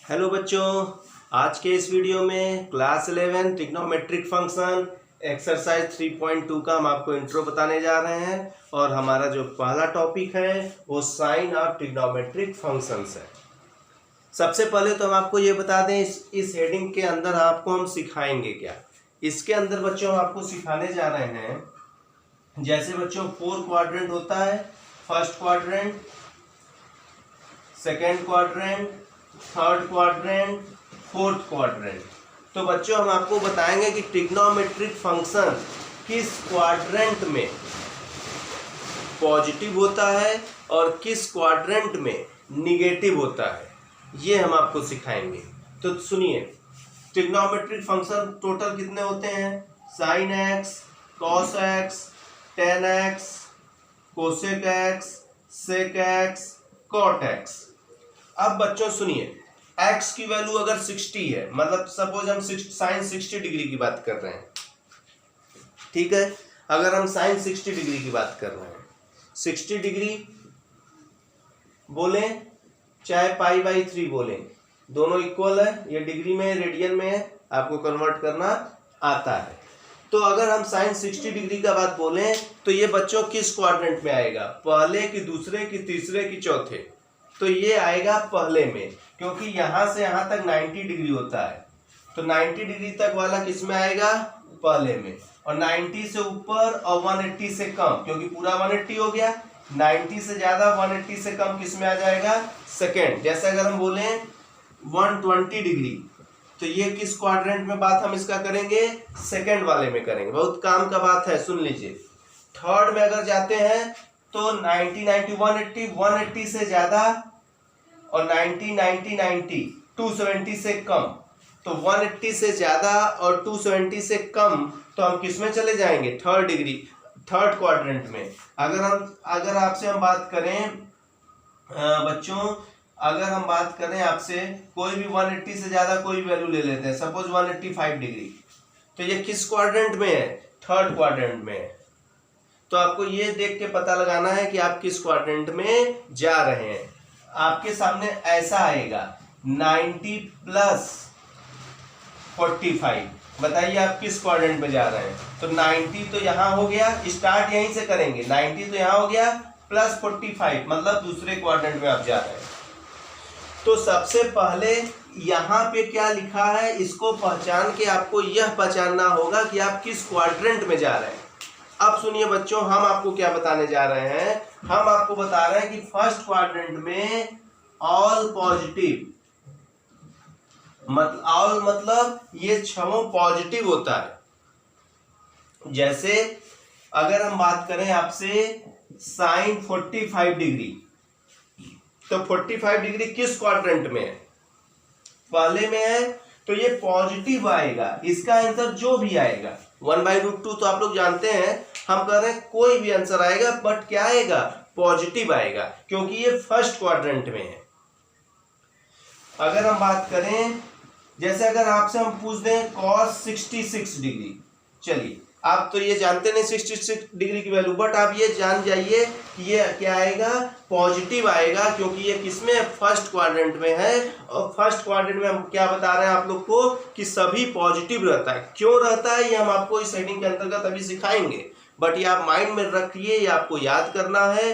Hello बच्चों, आज के इस वीडियो में क्लास 11 ट्रिग्नोमेट्रिक फंक्शन एक्सरसाइज 3.2 का हम आपको इंट्रो बताने जा रहे हैं। और हमारा जो पहला टॉपिक है वो साइन ऑफ ट्रिग्नोमेट्रिक फंक्शंस है। सबसे पहले तो हम आपको ये बता दें इस हेडिंग के अंदर आपको हम सिखाएंगे क्या। इसके अंदर बच्चों हम आपको सिखाने जा रहे हैं, जैसे बच्चों 4 क्वाड्रेंट होता है, first quadrant, second quadrant, third quadrant, fourth quadrant. तो बच्चों हम आपको बताएंगे कि ट्रिग्नोमेट्रिक फंक्शन किस क्वाड्रेंट में पॉजिटिव होता है और किस क्वाड्रेंट में निगेटिव होता है, ये हम आपको सिखाएंगे। तो सुनिए, ट्रिग्नोमेट्रिक फंक्शन टोटल कितने होते हैं? Sine x, cos x, tan x, cosec x, sec x, cot X. अब बच्चों सुनिए, x की वैल्यू अगर 60 है, मतलब सपोज हम साइन 60 डिग्री की बात कर रहे हैं, ठीक है। अगर हम साइन 60 डिग्री की बात कर रहे हैं, 60 डिग्री बोलें चाहे पाई बाई 3 बोलें, दोनों इक्वल है। ये डिग्री में, रेडियन में है, आपको कन्वर्ट करना आता है। तो अगर हम साइन 60 डिग्री का बात बोलें तो ये बच्चों किस क्वाड्रेंट में आएगा? पहले की, दूसरे की, तीसरे की, चौथे? तो ये आएगा पहले में, क्योंकि यहां से यहां तक 90 डिग्री होता है। तो 90 डिग्री तक वाला किस में आएगा? पहले में। और 90 से ऊपर और 180 से कम, क्योंकि पूरा 180 हो गया, 90 से ज्यादा 180 से कम किस में आ जाएगा? सेकेंड। जैसे अगर हम बोले 120 डिग्री, तो ये किस क्वाड्रेंट में बात हम इसका करेंगे? सेकेंड वाले में करेंगे। बहुत काम का बात है, सुन लीजिए। थर्ड में अगर जाते हैं तो 90 90 180, 180 से ज्यादा और 90 90 90 270 से कम। तो 180 से ज्यादा और 270 से कम, तो हम किस में चले जाएंगे? थर्ड डिग्री, थर्ड क्वाड्रेंट में। अगर आपसे हम बात करें बच्चों, अगर हम बात करें आपसे, कोई भी 180 से ज्यादा कोई भी वैल्यू ले लेते हैं, सपोज 185 डिग्री, तो ये किस क्वाड्रेंट में है? थर्ड क्वाड्रेंट में है। तो आपको ये देख के पता लगाना है कि आप किस क्वाड्रेंट में जा रहे हैं। आपके सामने ऐसा आएगा 90 प्लस 45, बताइए आप किस क्वाड्रेंट में जा रहे हैं? तो 90 तो यहां हो गया, स्टार्ट यहीं से करेंगे, 90 तो यहां हो गया, प्लस 45 मतलब दूसरे क्वाड्रेंट में आप जा रहे हैं। तो सबसे पहले यहां पे क्या लिखा है, इसको पहचान के आपको यह पहचानना होगा कि आप किस क्वाड्रेंट में जा रहे हैं। अब सुनिए बच्चों, हम आपको क्या बताने जा रहे हैं? हम आपको बता रहे हैं कि फर्स्ट क्वाड्रेंट में ऑल पॉजिटिव, ऑल मतलब ये छहों पॉजिटिव होता है। जैसे अगर हम बात करें आपसे साइन 45 डिग्री, तो 45 डिग्री किस क्वाड्रेंट में है? पहले में है, तो ये पॉजिटिव आएगा। इसका आंसर जो भी आएगा 1/√2 तो आप लोग जानते हैं, हम कह रहे हैं कोई भी आंसर आएगा, बट क्या आएगा? पॉजिटिव आएगा, क्योंकि ये फर्स्ट क्वाड्रेंट में है। अगर हम बात करें, जैसे अगर आपसे हम पूछ दें cos 66 डिग्री, चलिए आप तो ये जानते नहीं 66 डिग्री की वैल्यू, बट आप ये जान जाइए कि ये क्या आएगा? पॉजिटिव आएगा, क्योंकि ये किसमें? फर्स्ट क्वाड्रेंट में है। और फर्स्ट क्वाड्रेंट में हम क्या बता रहे हैं आप लोग को कि सभी पॉजिटिव रहता है। क्यों रहता है ये हम आपको इस हेडिंग के अंतर्गत अभी सिखाएंगे, बट ये आप माइंड में रखिए, ये आपको याद करना है।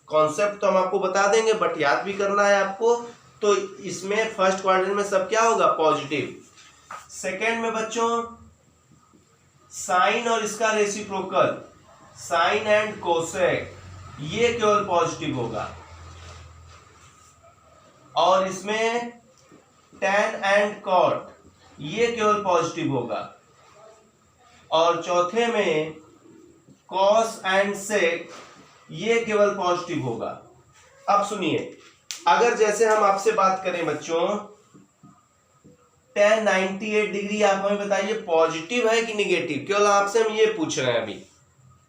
कॉन्सेप्ट तो हम आपको बता देंगे, बट याद भी करना है आपको। तो इसमें फर्स्ट क्वाड्रेंट में सब क्या होगा? पॉजिटिव। सेकेंड में बच्चों साइन और इसका रेसिप्रोकल, साइन एंड कोसेक, ये केवल पॉजिटिव होगा। और इसमें टेन एंड कॉट, ये केवल पॉजिटिव होगा। और चौथे में कॉस एंड सेक, ये केवल पॉजिटिव होगा। अब सुनिए, अगर जैसे हम आपसे बात करें बच्चों, tan 98 डिग्री, आप हमें बताइए पॉजिटिव है कि निगेटिव? केवल आपसे हम ये पूछ रहे हैं, अभी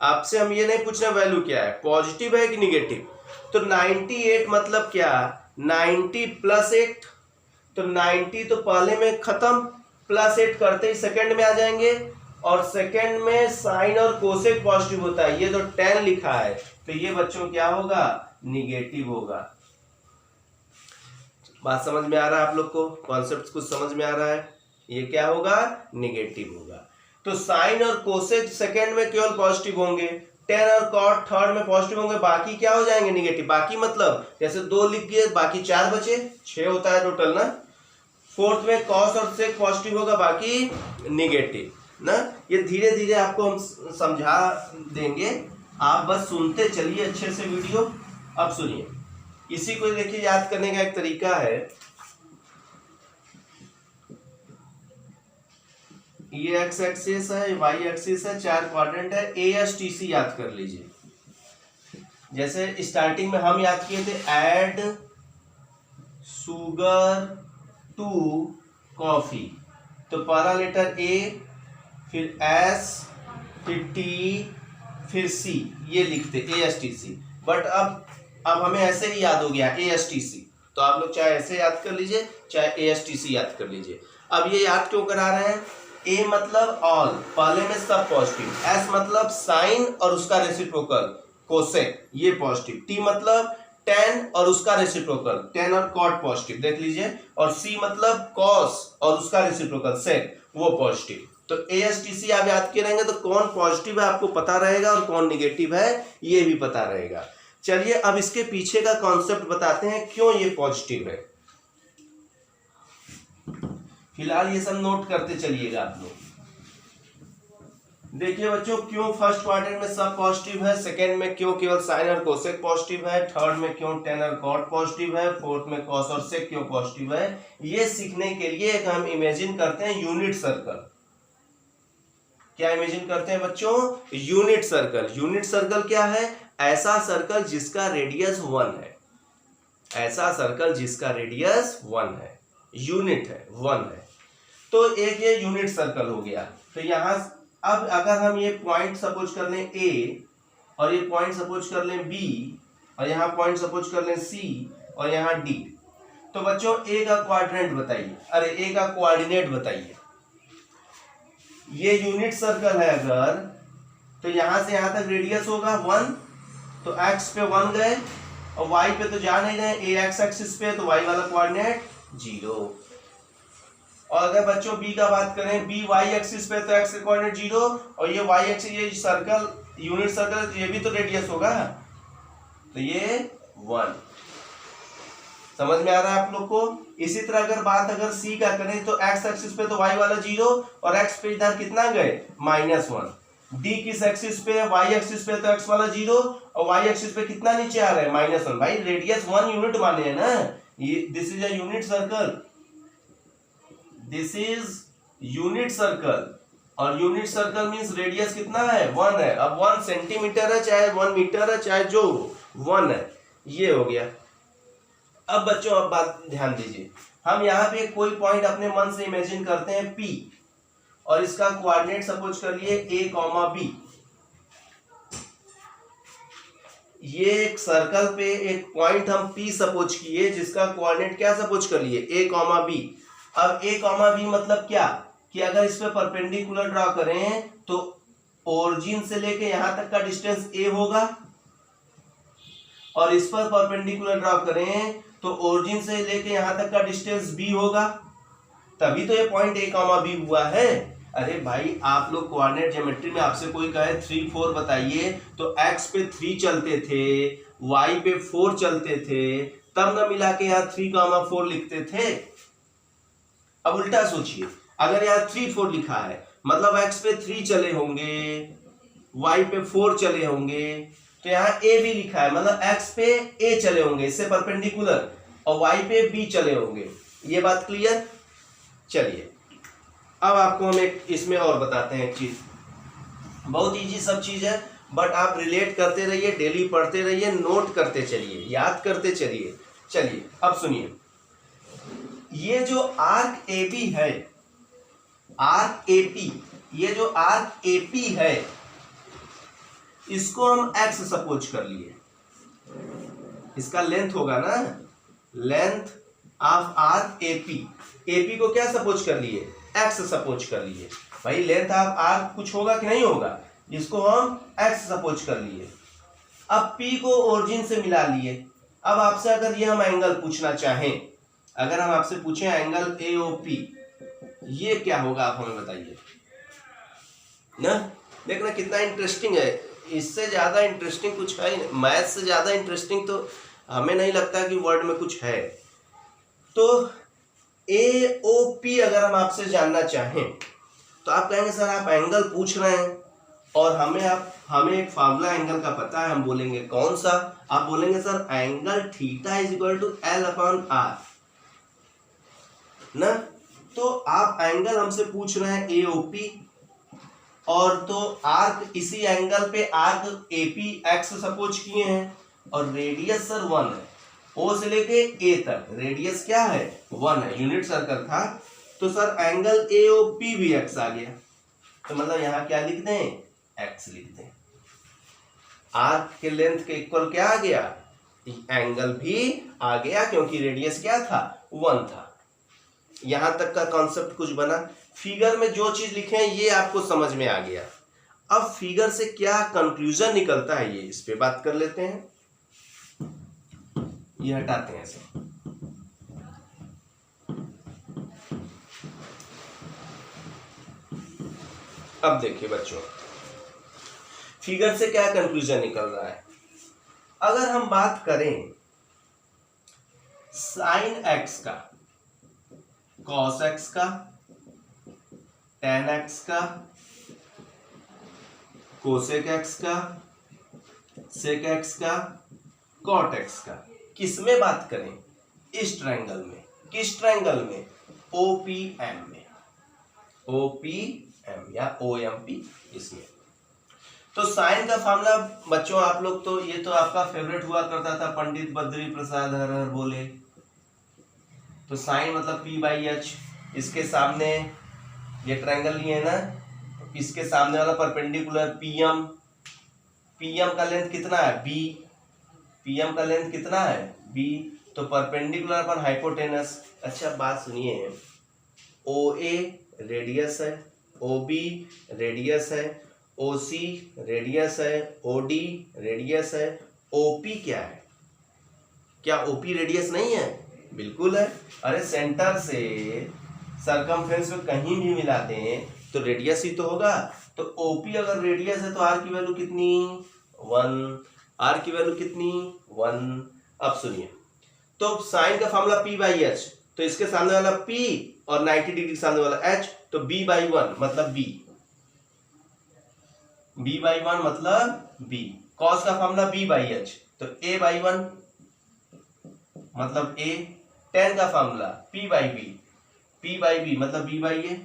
आपसे हम ये नहीं पूछ रहे वैल्यू क्या है, पॉजिटिव है कि निगेटिव। तो 98 मतलब क्या? 90 प्लस 8, तो 90 तो पहले में खत्म, प्लस 8 करते ही सेकंड में आ जाएंगे। और सेकंड में साइन और कोसेक पॉजिटिव होता है, ये तो tan लिखा है, तो ये बच्चों क्या होगा? निगेटिव होगा। बात समझ में आ रहा है आप लोग को? कॉन्सेप्ट कुछ समझ में आ रहा है? ये क्या होगा? निगेटिव होगा। तो साइन और कोसेक सेकंड में केवल पॉजिटिव होंगे, टेन और कॉट थर्ड में पॉजिटिव होंगे, बाकी क्या हो जाएंगे? निगेटिव। बाकी मतलब जैसे 2 लिख दिए, बाकी 4 बचे, 6 होता है टोटल ना। फोर्थ में कॉस और सेक पॉजिटिव होगा, बाकी निगेटिव ना। ये धीरे धीरे आपको हम समझा देंगे, आप बस सुनते चलिए अच्छे से वीडियो। अब सुनिए, इसी को देखिए याद करने का एक तरीका है। ये एक्स एक्सिस है, वाई एक्सिस है, 4 क्वाड्रेंट है, ASTC याद कर लीजिए। जैसे स्टार्टिंग में हम याद किए थे ऐड शुगर टू कॉफी, तो पहला लेटर A, फिर S, फिर T, फिर C, ये लिखते ASTC। बट अब हमें ऐसे ही याद हो गया ASTC, तो आप लोग चाहे ऐसे याद कर लीजिए, चाहे ASTC याद कर लीजिए। अब ये याद क्यों करा रहे हैं? A मतलब ऑल, पहले में सब पॉजिटिव, S मतलब साइन और उसका रेसिप्रोकल कोसेक, ये पॉजिटिव, T मतलब टेन और उसका रेसिप्रोकल टेन और कॉट पॉजिटिव, देख लीजिए, और C मतलब कॉस और उसका रेसिप्रोकल सेक, वो पॉजिटिव। तो ASTC आप याद किए रहेंगे तो कौन पॉजिटिव है आपको पता रहेगा और कौन निगेटिव है ये भी पता रहेगा। चलिए अब इसके पीछे का कॉन्सेप्ट बताते हैं, क्यों ये पॉजिटिव है। फिलहाल ये सब नोट करते चलिएगा आप लोग। देखिए बच्चों, क्यों फर्स्ट क्वाड्रेंट में सब पॉजिटिव है, सेकंड में क्यों केवल साइन और कोसेक पॉजिटिव है, थर्ड में क्यों टेन और कॉट पॉजिटिव है, फोर्थ में कॉस और सेक क्यों पॉजिटिव है, ये सीखने के लिए एक हम इमेजिन करते हैं यूनिट सर्कल। क्या इमेजिन करते हैं बच्चों? Unit circle. यूनिट सर्कल क्या है? ऐसा सर्कल जिसका रेडियस 1 है, ऐसा सर्कल जिसका रेडियस 1 है, यूनिट है 1 है। तो एक ये यूनिट सर्कल हो गया। तो यहां अब अगर हम ये पॉइंट सपोज कर लें A और ये पॉइंट सपोज कर लें B और यहाँ पॉइंट सपोज कर लें C और यहाँ D, तो बच्चों A का क्वाड्रेंट बताइए, अरे A का कोऑर्डिनेट बताइए। ये यूनिट सर्कल है अगर, तो यहां से यहां तक रेडियस होगा 1, तो x पे 1 गए और y पे तो जा नहीं गए, A x एक्सिस पे, तो y वाला कोऑर्डिनेट 0। और अगर बच्चों B का बात करें, B y एक्सिस पे, तो x का कोऑर्डिनेट 0, और ये y एक्सिस, ये सर्कल यूनिट सर्कल, तो ये भी तो रेडियस होगा, तो ये 1। समझ में आ रहा है आप लोग को? इसी तरह अगर बात अगर C का करें, तो x एक्सिस पे तो y वाला 0 और x पे इधर कितना गए? -1। D किस एक्सिस पे? y एक्सिस पे, तो x वाला 0 और y एक्सिस पे कितना नीचे आ रहा है? -1। भाई रेडियस 1 यूनिट माने है ना, ये this is a unit circle, this is unit circle, और यूनिट सर्कल मींस रेडियस कितना है? 1 है। अब 1 सेंटीमीटर है, चाहे 1 मीटर है, चाहे जो 1 है, ये हो गया। अब बच्चों अब बात ध्यान दीजिए, हम यहाँ पे कोई पॉइंट अपने मन से इमेजिन करते हैं P, और इसका कोऑर्डिनेट सपोज कर लिए A, B। ये एक सर्कल पे एक पॉइंट हम P सपोज किए, जिसका कोऑर्डिनेट क्या सपोज कर लिए? A, B। अब A, B मतलब क्या कि अगर इस पे परपेंडिकुलर ड्रॉ करें तो ओरिजिन से लेके यहां तक का डिस्टेंस A होगा, और इस पर परपेंडिकुलर ड्रॉ करें तो ओरिजिन से लेके यहां तक का डिस्टेंस B होगा, तभी तो ये पॉइंट A, B हुआ है। अरे भाई आप लोग कोऑर्डिनेट ज्योमेट्री में आपसे कोई कहे 3, 4 बताइए, तो x पे 3 चलते थे, y पे 4 चलते थे, तब ना मिला के यहाँ 3, 4 लिखते थे। अब उल्टा सोचिए, अगर यहाँ 3, 4 लिखा है मतलब x पे 3 चले होंगे, y पे 4 चले होंगे, तो यहाँ a भी लिखा है मतलब x पे a चले होंगे इससे परपेंडिकुलर, और y पे b चले होंगे। ये बात क्लियर? चलिए अब आपको हम एक इसमें और बताते हैं एक चीज, बहुत इजी सब चीज है, बट आप रिलेट करते रहिए, डेली पढ़ते रहिए, नोट करते चलिए, याद करते चलिए। चलिए अब सुनिए, ये जो आर्क AB है, आर्क AP, ये जो आर्क AP है, इसको हम x सपोज कर लिए, इसका लेंथ होगा ना, length of arc AP, AP को क्या सपोज कर लिए? x सपोज कर लिए। भाई लेंथ ऑफ आर्क कुछ होगा कि नहीं होगा, इसको हम x सपोज कर लिए। अब P को ओरिजिन से मिला लिए। अब आपसे अगर ये हम एंगल पूछना चाहें, अगर हम आपसे पूछें एंगल AOP, ये क्या होगा आप हमें बताइए ना। देखना कितना इंटरेस्टिंग है, इससे ज्यादा इंटरेस्टिंग कुछ है ही नहीं, मैथ से ज्यादा इंटरेस्टिंग तो हमें नहीं लगता कि वर्ड में कुछ है। तो AOP अगर हम आपसे जानना चाहें तो आप कहेंगे सर आप एंगल पूछ रहे हैं और हमें एक फार्मूला एंगल का पता है, हम बोलेंगे कौन सा, आप बोलेंगे sir angle theta is equal to L/R ना। तो आप एंगल हमसे पूछ रहे हैं AOP, और तो आर्क इसी एंगल पे आर्क APX सपोज किए हैं और रेडियस सर 1 है, O से लेके A तक रेडियस क्या है 1 है, यूनिट सर्कल था। तो सर एंगल AOP भी x आ गया, तो मतलब यहां क्या लिख दें x लिख दें। आर्क के लेंथ के इक्वल क्या आ गया, एंगल भी आ गया क्योंकि रेडियस क्या था 1 था। यहां तक का कॉन्सेप्ट कुछ बना, फिगर में जो चीज लिखे हैं ये आपको समझ में आ गया। अब फिगर से क्या कंक्लूजन निकलता है ये इस पे बात कर लेते हैं। ये हटाते हैं इसे। अब देखिए बच्चों, फिगर से क्या कंक्लूजन निकल रहा है। अगर हम बात करें साइन x का, कॉस x का, टेन x का, कोसेक x का, सेक x का, कॉट x का, किसमें बात करें इस ट्रायंगल में, किस ट्रायंगल में OPM में, OPM या OMP इसमें। तो साइन का फार्मूला बच्चों आप लोग तो ये तो आपका फेवरेट हुआ करता था, पंडित बद्री प्रसाद हर हर बोले। तो साइन मतलब P/H, इसके सामने ये ट्रायंगल लिए ना, इसके सामने वाला परपेंडिकुलर PM का लेंथ कितना है B, PM का लेंथ कितना है B, तो परपेंडिकुलर अपन हाइपोटेनस। अच्छा बात सुनिए, OA रेडियस है, OB रेडियस है, OC रेडियस है, OD रेडियस है, OP क्या है, क्या OP रेडियस नहीं है, बिल्कुल है। अरे सेंटर से सरकमफ्रेंस में कहीं भी मिला दें तो रेडियस ही तो होगा। तो OP अगर रेडियस है तो R की वैल्यू कितनी 1, R की वैल्यू कितनी 1। अब सुनिए, तो साइन का फार्मूला P/H, तो इसके सामने वाला P और 90 डिग्री के सामने वाला H, तो B/1 मतलब B/1 मतलब B। कॉस का फार्मूला B/H, तो A/1 मतलब A। टेन का फार्मूला P/B मतलब B/A।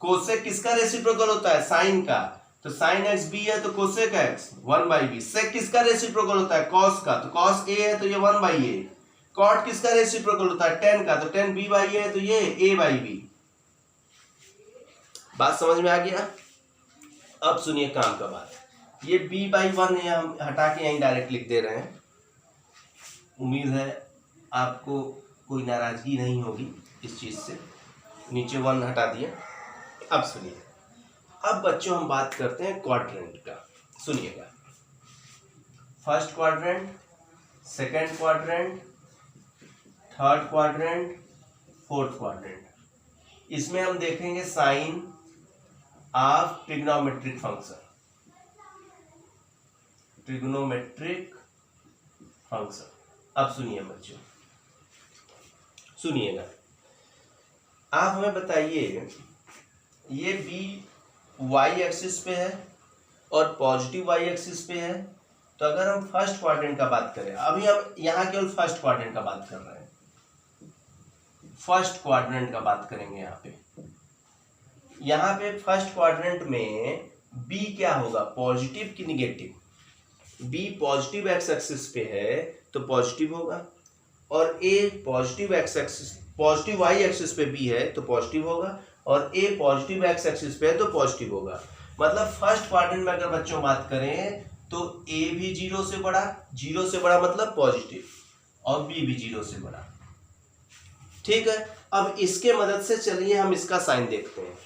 कोसेक किसका रेसिप्रोकल होता है साइन का, तो साइन x B है तो कोसेक x 1/B। सेक किसका रेसिप्रोकल होता है कॉस का, तो कॉस A है तो ये 1/A। कॉट किसका रेसिप्रोकल होता है टेन का, तो टेन B/A है तो ये A/B। बात समझ में आ गया। अब सुनिए काम का बात, ये B/1 है हम हटा के यहीं डायरेक्ट लिख दे रहे हैं। उम्मीद है आपको कोई नाराजगी नहीं होगी इस चीज से, नीचे 1 हटा दिया। अब सुनिए, अब बच्चों हम बात करते हैं क्वाड्रेंट का। सुनिएगा, first quadrant, second quadrant, third quadrant, fourth quadrant, इसमें हम देखेंगे sign of trigonometric function, trigonometric function. अब सुनिए बच्चों, सुनिएगा, आप हमें बताइए ये B y एक्सिस पे है और पॉजिटिव y एक्सिस पे है। तो अगर हम फर्स्ट क्वाड्रेंट का बात करें, अभी हम यहाँ केवल फर्स्ट क्वाड्रेंट का बात कर रहे हैं, फर्स्ट क्वाड्रेंट का बात करेंगे यहाँ पे फर्स्ट क्वाड्रेंट में B क्या होगा पॉजिटिव की negative. B positive x axis पे है तो पॉजिटिव होगा, और A positive x axis, positive y axis पे B है तो पॉजिटिव होगा, और A पॉजिटिव x एक्सिस पे है तो पॉजिटिव होगा। मतलब फर्स्ट क्वाड्रेंट में अगर बच्चों बात करें तो A भी 0 से बड़ा, 0 से बड़ा मतलब पॉजिटिव, और B भी 0 से बड़ा। ठीक है, अब इसके मदद से चलिए हम इसका साइन देखते हैं।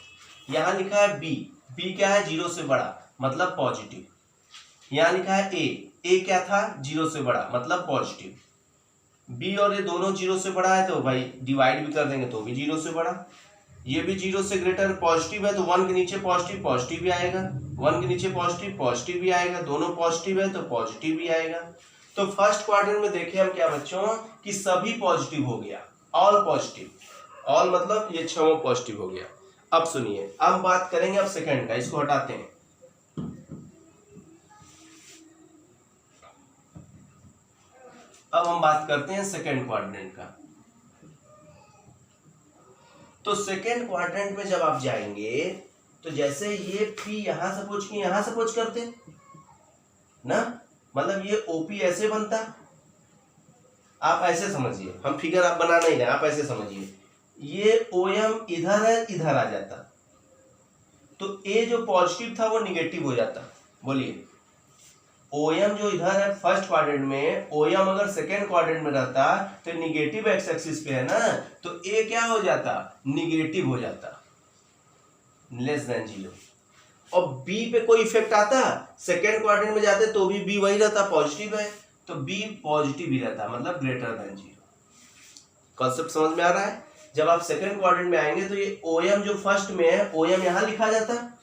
यहाँ लिखा है B क्या है 0 से बड़ा मतलब पॉजिटिव। यहाँ लिखा है A क्या था 0 से बड़ा मतलब पॉजिटिव। बी और ये दोनों जीरो से बड़ा है तो भाई डिवाइड भी कर देंगे तो भी जीरो से बड़ा, ये भी जीरो से ग्रेटर पॉजिटिव है तो 1 के नीचे पॉजिटिव पॉजिटिव भी आएगा, 1 के नीचे पॉजिटिव पॉजिटिव भी आएगा, दोनों पॉजिटिव है तो पॉजिटिव भी आएगा। तो फर्स्ट क्वाड्रेंट में देखे हम क्या बच्चों कि सभी पॉजिटिव हो गया, ऑल पॉजिटिव, ऑल मतलब ये छह पॉजिटिव हो गया। अब सुनिए, अब बात करेंगे अब सेकंड का, इसको हटाते हैं। अब हम बात करते हैं सेकंड क्वाड्रेंट का। तो सेकंड क्वाड्रेंट में जब आप जाएंगे तो जैसे ये पी यहां सपोज की यहां सपोज करते ना, मतलब ये ओपी ऐसे बनता, आप ऐसे समझिए, हम फिगर आप बना नहीं रहे, आप ऐसे समझिए, ये ओएम इधर है इधर आ जाता, तो ए जो पॉजिटिव था वो निगेटिव हो जाता। बोलिए, ओएम जो इधर है फर्स्ट क्वाड्रेंट में, ओएम अगर सेकेंड क्वाड्रेंट में रहता तो निगेटिव एक्स एक्सिस पे है ना, तो ए क्या हो जाता, निगेटिव हो जाता, लेस देन 0। और बी पे कोई इफेक्ट आता, सेकेंड क्वाड्रेंट में जाते तो भी बी वही रहता, पॉजिटिव है तो बी पॉजिटिव ही रहता, मतलब ग्रेटर देन 0। कॉन्सेप्ट समझ में आ रहा है? जब आप सेकेंड क्वाड्रेंट में आएंगे तो ये ओएम जो फर्स्ट में है, ओएम यहां लिखा जाता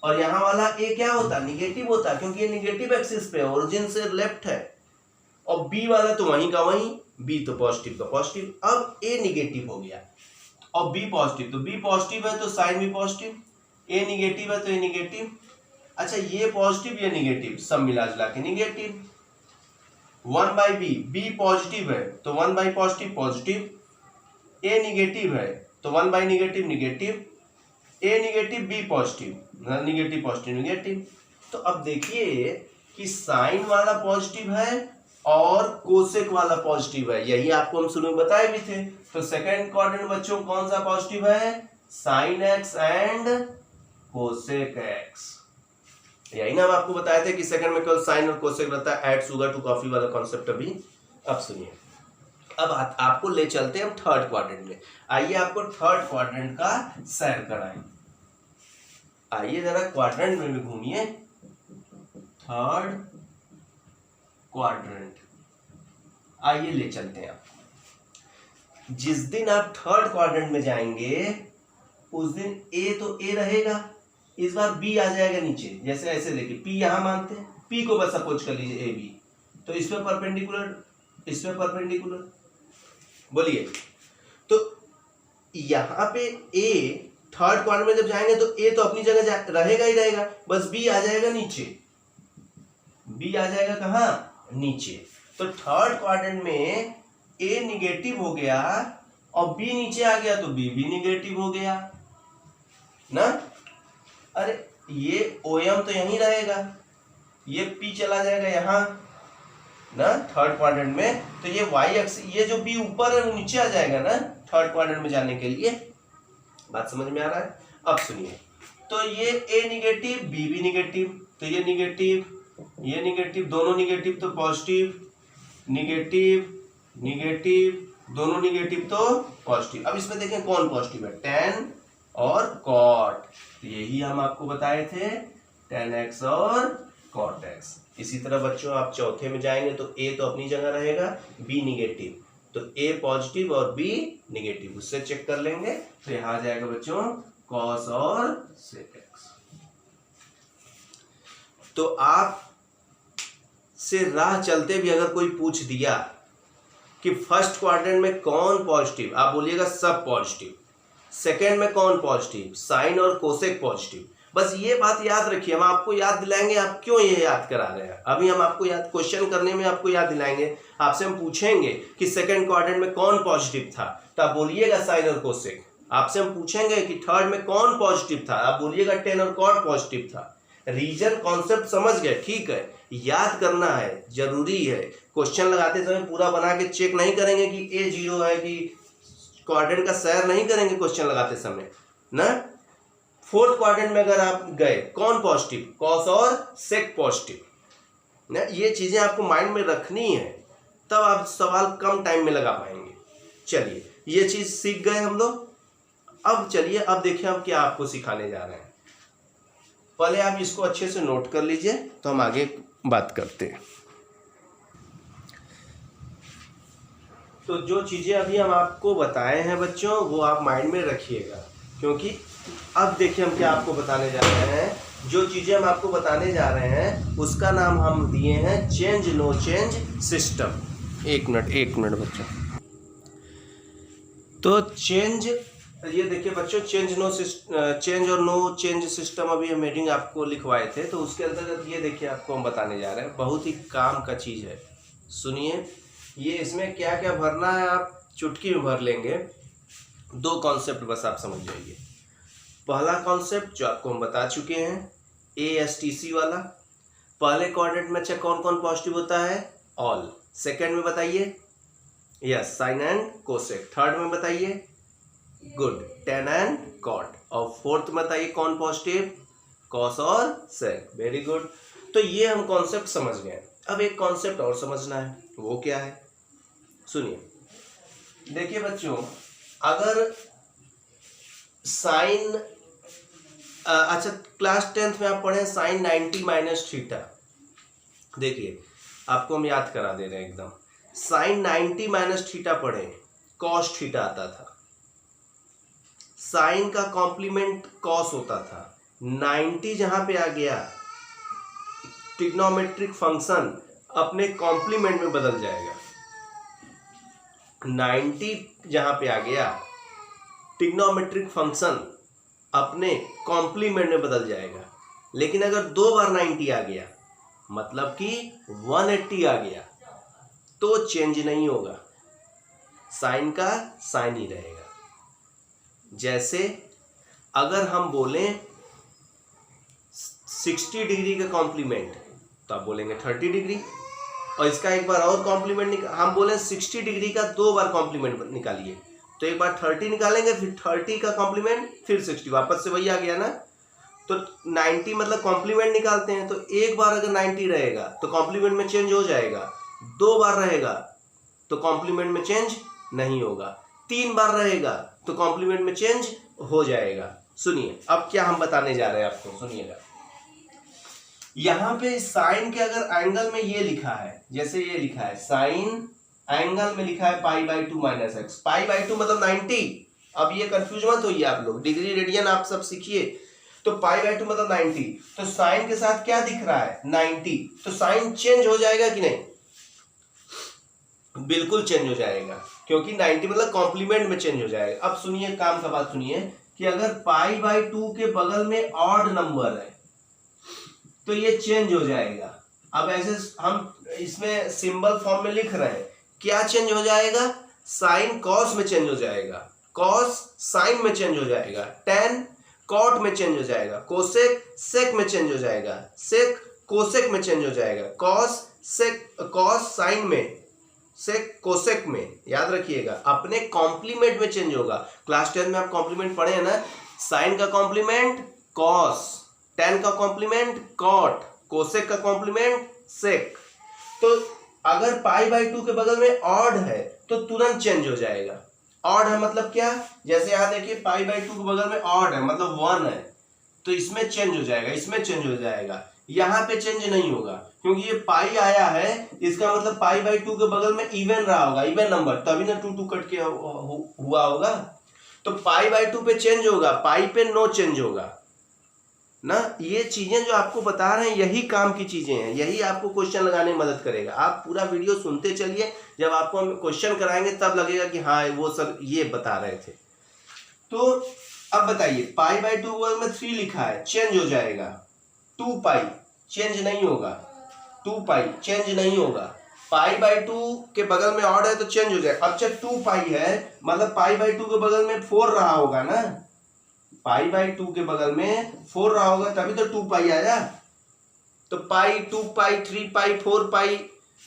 और यहां वाला ए क्या होता, निगेटिव होता, क्योंकि ये निगेटिव एक्सिस पे ओरिजिन से लेफ्ट है, और बी वाला तो वहीं का वहीं, बी तो पॉजिटिव का पॉजिटिव। अब ए निगेटिव हो गया और बी पॉजिटिव, तो बी पॉजिटिव है तो साइन भी पॉजिटिव, ए निगेटिव है तो ए निगेटिव। अच्छा, ये पॉजिटिव ये निगेटिव, सब मिला जुला के निगेटिव। 1/b, बी पॉजिटिव है तो 1/, पॉजिटिव पॉजिटिव, ए निगेटिव है तो 1/, negative negative, A negative B positive, negative positive negative. तो अब देखिए कि साइन वाला पॉजिटिव है और कोसेक वाला पॉजिटिव है, यही आपको हम शुरू में बताए भी थे। तो सेकंड क्वाड्रेंट बच्चों कौन सा पॉजिटिव है, sine x and cosec x, यही ना हम आपको बताए थे कि सेकंड में केवल साइन और कोसेक रहता है, ऐड शुगर टू कॉफी वाला कॉन्सेप्ट अभी। अब सुनिए, अब आपको ले चलते हैं हम थर्ड क्वाड्रेंट में। आइए आपको थर्ड क्वाड्रेंट का सैर कराएं, आइए जरा क्वाड्रेंट में भी घूमिए, थर्ड क्वाड्रेंट, आइए ले चलते हैं आपको। जिस दिन आप थर्ड क्वाड्रेंट में जाएंगे उस दिन ए तो ए रहेगा, इस बार बी आ जाएगा नीचे, जैसे ऐसे देखिए पी यहां मानते हैं, पी को बस सपोज कर लीजिए ए बी, तो इस पे परपेंडिकुलर, इस पे परपेंडिकुलर। बोलिए, तो यहां पे ए थर्ड क्वाड्रेंट में जब जाएंगे तो ए तो अपनी जगह रहेगा ही रहेगा, बस बी आ जाएगा नीचे, बी आ जाएगा कहां, नीचे। तो थर्ड क्वाड्रेंट में ए निगेटिव हो गया और बी नीचे आ गया तो बी भी निगेटिव हो गया ना। अरे ये ओएम तो यहीं रहेगा, ये पी चला जाएगा यहां ना थर्ड क्वाड्रेंट में, तो ये वाई एक्स, ये जो बी ऊपर है वो नीचे आ जाएगा ना थर्ड क्वाड्रेंट में जाने के लिए। बात समझ में आ रहा है? अब सुनिए, तो ये ए निगेटिव बी भी निगेटिव, तो ये निगेटिव दोनों निगेटिव तो पॉजिटिव, निगेटिव निगेटिव दोनों निगेटिव तो पॉजिटिव। अब इसमें देखें कौन पॉजिटिव है, tan और cot, तो यही हम आपको बताए थे, tan x और cot x। इसी तरह बच्चों आप चौथे में जाएंगे तो a तो अपनी जगह रहेगा, b निगेटिव, तो a पॉजिटिव और b निगेटिव, उससे चेक कर लेंगे तो यहां आ जाएगा बच्चों cos और sec x। तो आप से राह चलते भी अगर कोई पूछ दिया कि फर्स्ट क्वाड्रेंट में कौन पॉजिटिव, आप बोलिएगा सब पॉजिटिव, सेकेंड में कौन पॉजिटिव, साइन और कोसेक पॉजिटिव। बस ये बात याद रखिए, हम आपको याद दिलाएंगे, आप क्यों ये याद करा रहे हैं, अभी हम आपको याद क्वेश्चन करने में आपको याद दिलाएंगे। आपसे हम पूछेंगे कि सेकंड क्वाड्रेंट में कौन पॉजिटिव था, तो आप बोलिएगा साइन और कोसेक। आपसे हम पूछेंगे कि थर्ड में कौन पॉजिटिव था, आप बोलिएगा tan और cot पॉजिटिव था। रीजन कॉन्सेप्ट समझ गए, ठीक है, याद करना है, जरूरी है। क्वेश्चन लगाते समय पूरा बना के चेक नहीं करेंगे कि ए 0 है, कि क्वाड्रेंट का सैर नहीं करेंगे क्वेश्चन लगाते समय ना। फोर्थ क्वाड्रेंट में अगर आप गए कौन पॉजिटिव, कॉस और सेक पॉजिटिव ना, ये चीजें आपको माइंड में रखनी है, तब आप सवाल कम टाइम में लगा पाएंगे। चलिए ये चीज सीख गए हम लोग। अब चलिए, अब देखिए हम क्या आपको सिखाने जा रहे हैं। पहले आप इसको अच्छे से नोट कर लीजिए तो हम आगे बात करते हैं। तो जो चीज़ें अभी हम आपको बताए हैं बच्चों वो आप माइंड में रखिएगा, क्योंकि अब देखिए हम क्या आपको बताने जा रहे हैं। जो चीज़ें हम आपको बताने जा रहे हैं उसका नाम हम दिए हैं चेंज नो चेंज सिस्टम। एक मिनट बच्चों। तो चेंज, ये देखिए बच्चों, चेंज और नो चेंज सिस्टम अभी हम हेडिंग आपको लिखवाए थे, तो उसके अंतर्गत ये देखिए आपको हम बताने जा रहे हैं, बहुत ही काम का चीज़ है। सुनिए, ये इसमें क्या क्या भरना है आप चुटकी में भर लेंगे। दो कॉन्सेप्ट बस आप समझ जाइए। पहला कॉन्सेप्ट जो आपको हम बता चुके हैं, ASTC वाला। पहले कोऑर्डिनेट में अच्छा कौन कौन पॉजिटिव होता है? ऑल। सेकंड में बताइए, yes, sine and cosec. Third में बताइए, गुड, टेन एंड कॉट। और फोर्थ में बताइए कौन पॉजिटिव? कॉस और सेक। Very good. तो ये हम कॉन्सेप्ट समझ गए। अब एक कॉन्सेप्ट और समझना है, वो क्या है? सुनिए, देखिए बच्चों, अगर साइन अच्छा क्लास 10th में आप पढ़े साइन 90 माइनस थीटा। देखिए आपको हम याद करा दे रहे हैं एकदम। साइन 90 माइनस थीटा पढ़े, कॉस थीटा आता था। साइन का कॉम्प्लीमेंट कॉस होता था। 90 जहां पे आ गया, ट्रिग्नोमेट्रिक फंक्शन अपने कॉम्प्लीमेंट में बदल जाएगा। 90 जहां पे आ गया, ट्रिग्नोमेट्रिक फंक्शन अपने कॉम्प्लीमेंट में बदल जाएगा। लेकिन अगर 2 बार 90 आ गया, मतलब कि 180 आ गया, तो चेंज नहीं होगा, साइन का साइन ही रहेगा। जैसे अगर हम बोलें 60 डिग्री का कॉम्प्लीमेंट, तो आप बोलेंगे 30 डिग्री। और इसका एक बार और कॉम्प्लीमेंट हम बोलें 60 डिग्री का 2 बार कॉम्प्लीमेंट निकालिए, तो एक बार 30 निकालेंगे, फिर 30 का कॉम्प्लीमेंट, फिर 60, वापस से वही आ गया ना। तो 90 मतलब कॉम्प्लीमेंट निकालते हैं, तो एक बार अगर 90 रहेगा तो कॉम्प्लीमेंट में चेंज हो जाएगा। 2 बार रहेगा तो कॉम्प्लीमेंट में चेंज नहीं होगा। 3 बार रहेगा तो कॉम्प्लीमेंट में चेंज हो जाएगा। सुनिए अब क्या हम बताने जा रहे हैं आपको, सुनिएगा। यहां पे साइन के अगर एंगल में ये लिखा है, जैसे ये लिखा है साइन एंगल में लिखा है π/2 माइनस एक्स। π/2 मतलब 90। अब ये कंफ्यूज मत होइए आप लोग, डिग्री रेडियन आप सब सीखिए। तो π/2 मतलब 90, तो साइन के साथ क्या दिख रहा है? 90। तो साइन चेंज हो जाएगा कि नहीं? बिल्कुल चेंज हो जाएगा, क्योंकि 90 मतलब कॉम्प्लीमेंट में चेंज हो जाएगा। अब सुनिए, काम का बात सुनिए कि अगर π/2 के बगल में ऑड नंबर है तो ये चेंज हो जाएगा। अब ऐसे हम इसमें सिंबल फॉर्म में लिख रहे हैं, क्या चेंज हो जाएगा? साइन कॉस में चेंज हो जाएगा, कॉस साइन में चेंज हो जाएगा, टेन कॉट में चेंज हो जाएगा, कोसेक सेक में चेंज हो जाएगा, सेक कोसेक में चेंज हो जाएगा, कॉस सेक कॉस साइन में, सेक कोसेक में। याद रखिएगा, अपने कॉम्प्लीमेंट में चेंज होगा। क्लास 10 में आप कॉम्प्लीमेंट पढ़े हैं ना, साइन का कॉम्प्लीमेंट कॉस, टेन का कॉम्प्लीमेंट कॉट, कोसेक का कॉम्प्लीमेंट सेक। तो अगर π/2 के बगल में ऑड है तो तुरंत चेंज हो जाएगा। ऑड है मतलब क्या? जैसे यहां देखिए π/2 के बगल में ऑड है मतलब 1 है, तो इसमें चेंज हो जाएगा, इसमें चेंज हो जाएगा, यहां पे चेंज नहीं होगा, क्योंकि ये पाई आया है, इसका मतलब π/2 के बगल में इवन रहा होगा, इवन नंबर, तभी ना 2 कट के हुआ होगा। तो π/2 पे चेंज होगा, पाई पे नो चेंज होगा ना। ये चीजें जो आपको बता रहे हैं यही काम की चीजें हैं, यही आपको क्वेश्चन लगाने में मदद करेगा। आप पूरा वीडियो सुनते चलिए, जब आपको हम क्वेश्चन कराएंगे तब लगेगा कि हाँ वो सब ये बता रहे थे। तो अब बताइए, π/2 में 3 लिखा है, चेंज हो जाएगा। 2π चेंज नहीं होगा, 2π चेंज नहीं होगा। π/2 के बगल में ऑड है तो चेंज हो जाएगा। अब जब 2π है मतलब π/2 के बगल में 4 रहा होगा ना, π/2 के बगल में 4 रहा होगा, तभी तो 2π आया। तो पाई, 2π, 3π, 4π,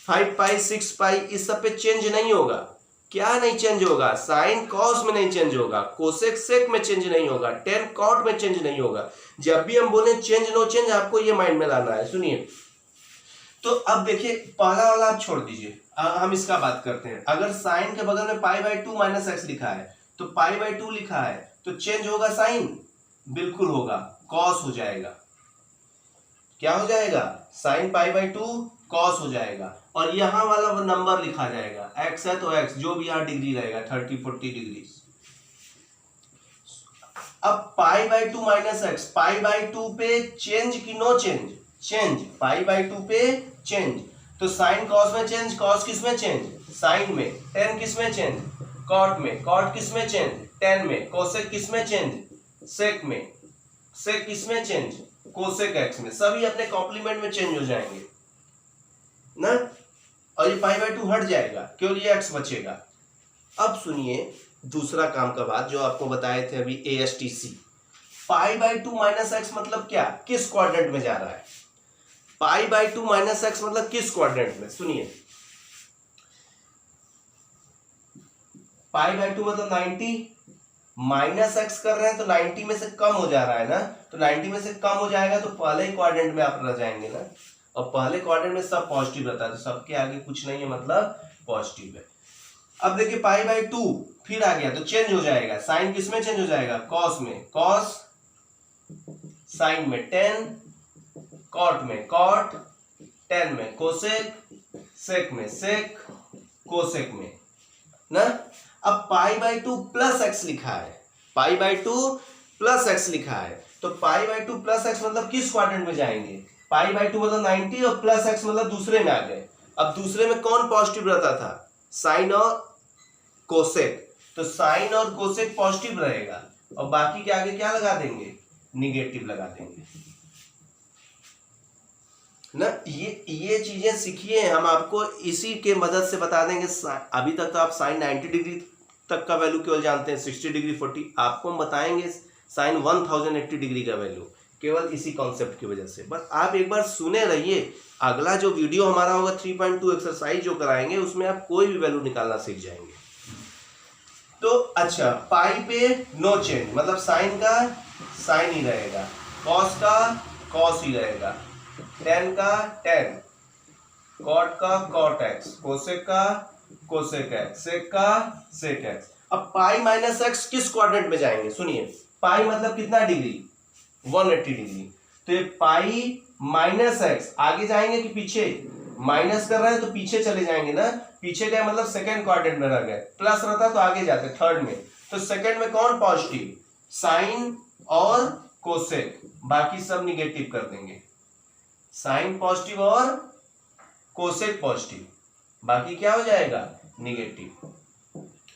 5π, 6π, इस सब पे चेंज नहीं होगा। क्या नहीं चेंज होगा? साइन कॉस में नहीं चेंज होगा, कोसेक सेक में चेंज नहीं होगा, टेन कॉट में चेंज नहीं होगा। जब भी हम बोले चेंज नो चेंज, आपको ये माइंड में लाना है। सुनिए, तो अब देखिए पहला वाला आप छोड़ दीजिए, हम इसका बात करते हैं। अगर साइन के बगल में π/2 माइनस एक्स लिखा है तो π/2 लिखा है तो चेंज होगा साइन? बिल्कुल होगा, कॉस हो जाएगा। क्या हो जाएगा? साइन π/2 कॉस हो जाएगा। और यहाँ वाला वो नंबर लिखा जाएगा, x है तो x, जो भी यहाँ डिग्री रहेगा 30-40 डिग्री। अब pi by two minus X, pi by two पे चेंज की no change? Change, pi by two पे चेंज। तो साइन कॉस में चेंज, कॉस किस में चेंज? साइन में। टेन किस में चेंज? कॉट में। कॉट किस में चेंज? टेन में। कोसेक किस में चेंज? सेक में। सेक किस में चेंज? कोसेक एक्स में। सभी अपने कॉम्प्लीमेंट में चेंज हो जाएंगे ना, और ये पाई बाई टू हट जाएगा, केवल ये एक्स बचेगा। अब सुनिए दूसरा काम का बात जो आपको बताए थे अभी, ASTC। Pi by two minus x मतलब क्या? किस क्वाड्रेंट में जा रहा है? पाई बाई टू माइनस एक्स मतलब किस क्वाड्रेंट में? सुनिए, पाई बाई टू मतलब 90, माइनस एक्स कर रहे हैं तो 90 में से कम हो जा रहा है ना, तो 90 में से कम हो जाएगा तो पहले ही क्वाड्रेंट में आप रह जाएंगे ना, और पहले क्वाड्रेंट में सब पॉजिटिव रहता है, तो सबके आगे कुछ नहीं है, मतलब पॉजिटिव है। अब देखिए पाई बाई टू फिर आ गया तो चेंज हो जाएगा, साइन किस में चेंज हो जाएगा? कॉस में। कॉस, साइन में टेन, कॉट में कॉट, टेन में कोसेक, सेक में सेक, कोसेक में ना। अब pi by two plus x लिखा है, पाई बाई टू प्लस एक्स लिखा है, तो पाई बाई टू प्लस एक्स मतलब किस क्वाड्रेंट में जाएंगे? पाई बाई टू मतलब 90 और प्लस एक्स मतलब दूसरे में आ गए। अब दूसरे में कौन पॉजिटिव रहता था? साइन और कोसेक, तो साइन और कोसेक पॉजिटिव रहेगा, और बाकी के आगे क्या लगा देंगे? निगेटिव लगा देंगे ना। ये चीजें सीखिए, हम आपको इसी के मदद से बता देंगे। अभी तक तो आप साइन 90 डिग्री तक का वैल्यू केवल जानते हैं, 60 डिग्री 40, आपको हम बताएंगे साइन 1080 डिग्री का वैल्यू, केवल इसी कॉन्सेप्ट की वजह से। बस आप एक बार सुने रहिए, अगला जो वीडियो हमारा होगा 3.2 एक्सरसाइज जो कराएंगे, उसमें आप कोई भी वैल्यू निकालना सीख जाएंगे। तो अच्छा, पाई पे नो चेंज मतलब साइन का साइन ही रहेगा, कॉस का कॉस ही रहेगा, टेन का टेन, कॉट का कॉट एक्स, कोसेक का कोसेक एक्स, सेक का सेक एक्स। अब पाई माइनस एक्स किस क्वाड्रेंट में जाएंगे? सुनिए, पाई मतलब कितना डिग्री? 180 डिग्री। तो ये पाई माइनस एक्स आगे जाएंगे कि पीछे? माइनस कर रहे हैं तो पीछे चले जाएंगे ना, पीछे गए मतलब सेकंड क्वाड्रेंट में रह गए, प्लस रहता तो आगे जाते थर्ड में। तो सेकंड में कौन पॉजिटिव? साइन और कोसेक, बाकी सब निगेटिव कर देंगे। साइन पॉजिटिव और कोसेक पॉजिटिव, बाकी क्या हो जाएगा? निगेटिव।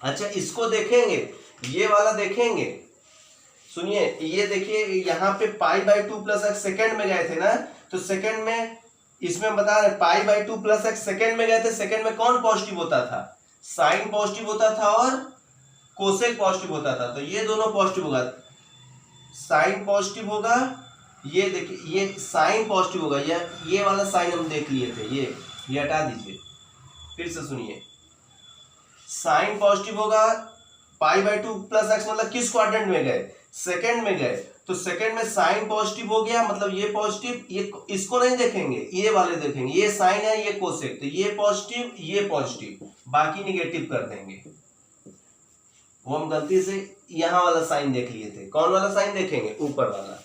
अच्छा, इसको देखेंगे, ये वाला देखेंगे। सुनिए, ये देखिए यहाँ पे पाई by two plus x second में गए थे ना, तो सेकेंड में इसमें बता रहे पाई by two plus x second में गए थे, सेकेंड में कौन पॉजिटिव होता था? साइन पॉजिटिव होता था और कोसेक पॉजिटिव होता था, तो ये दोनों पॉजिटिव होगा, साइन पॉजिटिव होगा। ये देखिए, ये साइन पॉजिटिव होगा, ये वाला साइन हम देख लिए थे, ये हटा दीजिए, फिर से सुनिए। साइन पॉजिटिव होगा, पाई बाई टू प्लस एक्स मतलब किस क्वाड्रेंट में गए? सेकंड में गए, तो सेकंड में साइन पॉजिटिव हो गया, मतलब ये पॉजिटिव, ये इसको नहीं देखेंगे, ये वाले देखेंगे, ये साइन है ये कोसेक, तो ये पॉजिटिव, बाकी निगेटिव कर देंगे। वो हम गलती से यहाँ वाला साइन देख लिए थे, कौन वाला साइन देखेंगे? ऊपर वाला।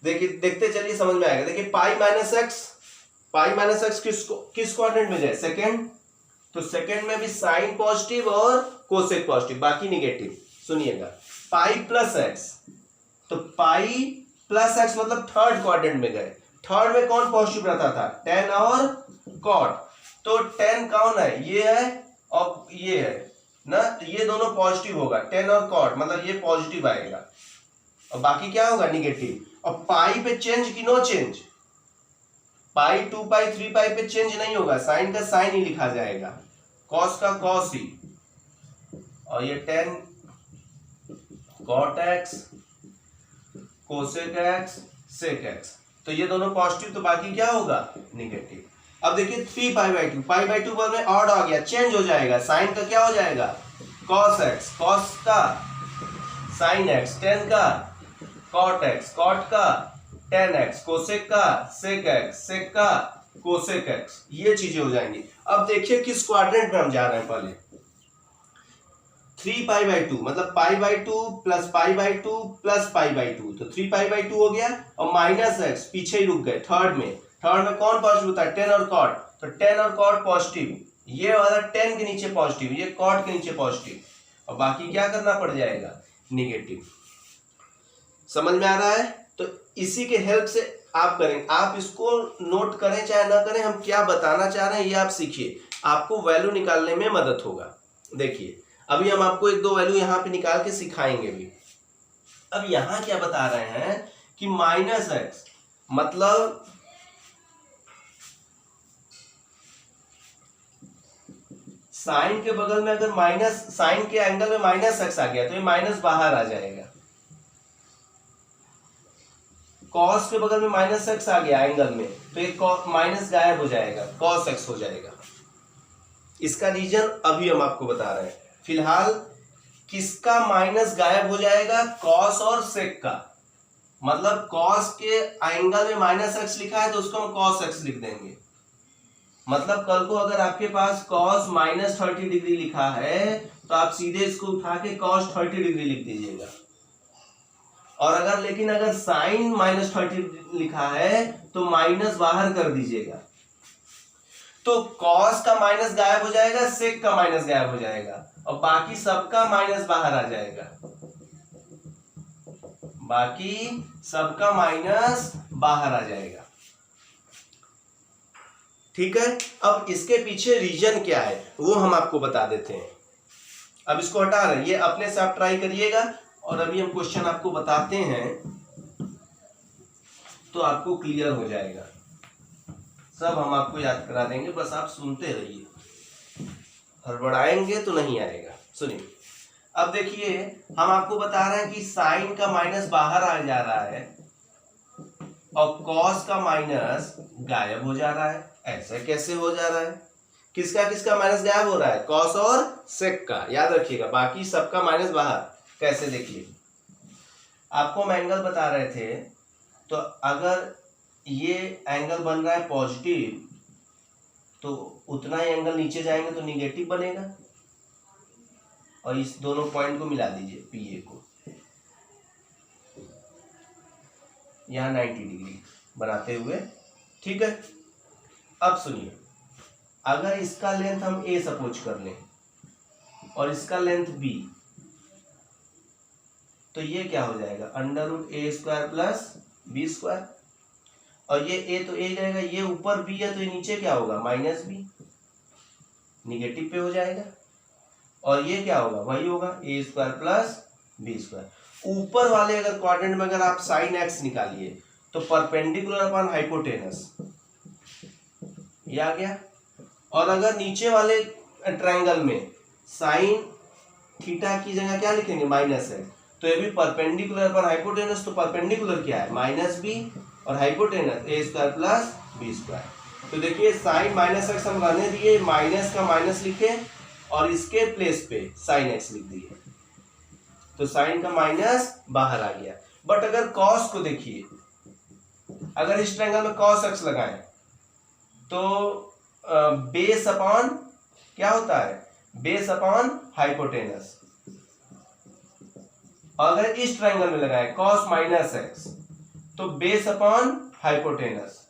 देखिए, देखते चलिए, समझ में आएगा। देखिए पाई माइनस एक्स किस क्वाड्रेंट में जाए? सेकंड, तो सेकंड में भी साइन पॉजिटिव और कोसेक पॉजिटिव, बाकी निगेटिव। सुनिएगा, पाई प्लस एक्स, तो पाई प्लस एक्स मतलब थर्ड क्वाड्रेंट में गए, थर्ड में कौन पॉजिटिव रहता था? टेन और कॉट, तो टेन कौन है? ये है और ये है ना, ये दोनों पॉजिटिव होगा, टेन और कॉट मतलब ये पॉजिटिव आएगा, और बाकी क्या होगा? निगेटिव। और पाई पे चेंज की नो चेंज? पाई 2 पाई 3 पाई पे चेंज नहीं होगा, साइन का साइन ही लिखा जाएगा, कॉस का कॉस ही, और ये tan cot X, cosec x, sec X, तो ये दोनों पॉजिटिव, तो बाकी क्या होगा? निगेटिव। अब देखिए 3 पाई बाई टू में ऑड आ गया, चेंज हो जाएगा, साइन का क्या हो जाएगा? कॉस एक्स, कॉस का साइन एक्स, टेन का कॉट एक्स, कॉट का टेन एक्स, कोसेक का सेक एक्स, सेक का कोसेक एक्स, ये चीजें हो जाएंगी। अब देखिए किस क्वाड्रेंट में हम जा रहे हैं। पहले 3 पाई बाई टू मतलब पाई by two plus pi by two plus pi by to, तो 3 पाई बाई टू हो गया, और माइनस एक्स पीछे ही रुक गए, थर्ड में कौन पॉजिटिव होता है? टेन और कॉट, तो टेन और कॉट पॉजिटिव, ये वाला टेन के नीचे पॉजिटिव, ये कॉट के नीचे पॉजिटिव, और बाकी क्या करना पड़ जाएगा, निगेटिव। समझ में आ रहा है? तो इसी के हेल्प से आप करेंगे, आप इसको नोट करें चाहे ना करें, हम क्या बताना चाह रहे हैं ये आप सीखिए, आपको वैल्यू निकालने में मदद होगा। देखिए अभी हम आपको एक दो वैल्यू यहाँ पे निकाल के सिखाएंगे भी। अब यहाँ क्या बता रहे हैं कि -x मतलब साइन के बगल में अगर माइनस, साइन के एंगल में -x आ गया तो ये माइनस बाहर आ जाएगा, कॉस के बगल में -x आ गया एंगल में तो ये माइनस गायब हो जाएगा, cos x हो जाएगा। इसका रीजन अभी हम आपको बता रहे हैं। फिलहाल किसका माइनस गायब हो जाएगा, cos और sec का, मतलब cos के एंगल में -x लिखा है तो उसको हम cos x लिख देंगे। मतलब कल को अगर आपके पास cos -30 डिग्री लिखा है तो आप सीधे इसको उठा के cos 30 डिग्री लिख दीजिएगा। और अगर लेकिन अगर साइन -30 लिखा है तो माइनस बाहर कर दीजिएगा, तो cos का माइनस गायब हो जाएगा, sec का माइनस गायब हो जाएगा, और बाकी सबका माइनस बाहर आ जाएगा, बाकी सबका माइनस बाहर आ जाएगा। ठीक है, अब इसके पीछे रीजन क्या है वो हम आपको बता देते हैं। अब इसको हटा रहे हैं, ये अपने से आप ट्राई करिएगा, और अभी हम क्वेश्चन आपको बताते हैं तो आपको क्लियर हो जाएगा, सब हम आपको याद करा देंगे, बस आप सुनते रहिए, हड़बड़ाएंगे तो नहीं आएगा। सुनिए, अब देखिए हम आपको बता रहे हैं कि साइन का माइनस बाहर आ जा रहा है और कॉस का माइनस गायब हो जा रहा है। ऐसा कैसे हो जा रहा है, किसका किसका माइनस गायब हो रहा है, कॉस और सेक का, याद रखिएगा, बाकी सबका माइनस बाहर। कैसे, देखिए आपको हम एंगल बता रहे थे, तो अगर ये एंगल बन रहा है पॉजिटिव तो उतना ही एंगल नीचे जाएंगे तो निगेटिव बनेगा, और इस दोनों पॉइंट को मिला दीजिए, पीए को, यहाँ 90 डिग्री बनाते हुए। ठीक है, अब सुनिए, अगर इसका लेंथ हम a सपोज कर लें और इसका लेंथ b, तो ये क्या हो जाएगा, √a² प्लस b², और ये a तो a जाएगा, ये ऊपर b है तो ये नीचे क्या होगा, -b, निगेटिव पे हो जाएगा, और ये क्या होगा, वही होगा a² प्लस b²। ऊपर वाले अगर क्वाड्रेंट में अगर आप साइन x निकालिए तो परपेंडिकुलर अपॉन हाइपोटेनस, ये आ गया, और अगर नीचे वाले ट्रायंगल में साइन थीटा की जगह क्या लिखेंगे, माइनस है, तो ये भी परपेंडिकुलर अपॉन हाइपोटेनस, तो परपेंडिकुलर क्या है, -b, और हाइपोटेनस a² प्लस b²। तो देखिए साइन -x हम रहने दिए, माइनस का माइनस लिखे और इसके प्लेस पे साइन x लिख दिए, तो साइन का माइनस बाहर आ गया। बट अगर कॉस को देखिए, अगर इस ट्रायंगल में cos x लगाएं तो बेस अपॉन क्या होता है, बेस अपॉन हाइपोटेनस, अगर इस ट्रायंगल में लगाएं cos -x तो बेस अपॉन हाइपोटेनस,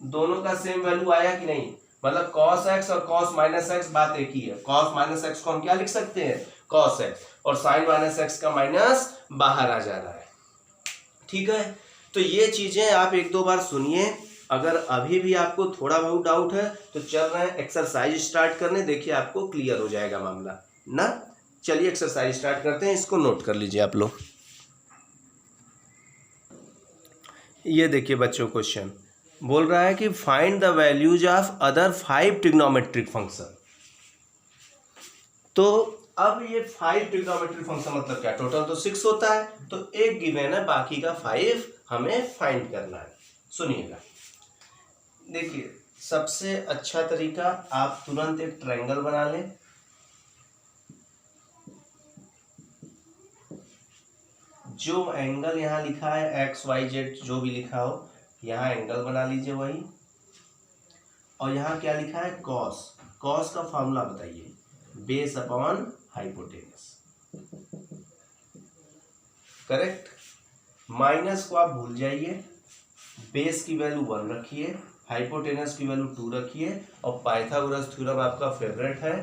दोनों का सेम वैल्यू आया कि नहीं, मतलब cos x और cos -x बात एक ही है, cos -x को हम क्या लिख सकते हैं, cos x, और sin -x का माइनस बाहर आ जा रहा है। ठीक है, तो ये चीजें आप एक दो बार सुनिए, अगर अभी भी आपको थोड़ा बहुत डाउट है तो चल रहे हैं एक्सरसाइज स्टार्ट करने, देखिए आपको क्लियर हो जाएगा मामला ना। चलिए एक्सरसाइज स्टार्ट करते हैं, इसको नोट कर लीजिए आप लोग। ये देखिए बच्चों, क्वेश्चन बोल रहा है कि find the values of other 5 trigonometric function. तो अब ये 5 ट्रिग्नोमेट्रिक फंक्शन मतलब क्या, टोटल तो 6 होता है, तो एक गिवन है, बाकी का 5 हमें फाइंड करना है। सुनिएगा, देखिए सबसे अच्छा तरीका, आप तुरंत एक ट्रायंगल बना लें, जो एंगल यहाँ लिखा है XYZ जो भी लिखा हो, यहाँ एंगल बना लीजिए वही, और यहाँ क्या लिखा है, कॉस, कॉस का फॉर्मूला बताइए, base upon hypotenuse, correct. Minus को आप भूल जाइए, बेस की वैल्यू 1 रखिए, हाइपोटेनस की वैल्यू 2 रखिए और पाइथागोरस थ्योरम आपका फेवरेट है,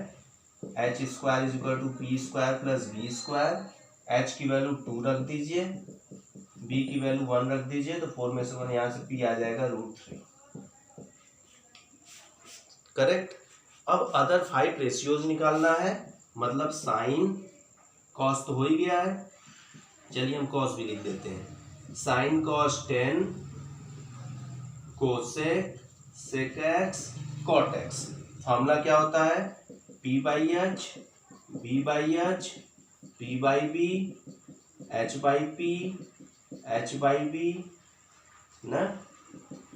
H square is equal to P square plus B square. H की वैल्यू 2 रख दीजिए, बी की वैल्यू 1 रख दीजिए, तो 4 में से 1 यहाँ से पी आ जाएगा √3। करेक्ट। अब अदर 5 रेशियोज निकालना है, मतलब साइन कॉस तो हो ही गया है, चलिए हम कॉस भी लिख देते हैं। Sine cos 10 cosec sec x cot X. Formula क्या होता है, P by H, B by H, P by B, H by P, H by B ना,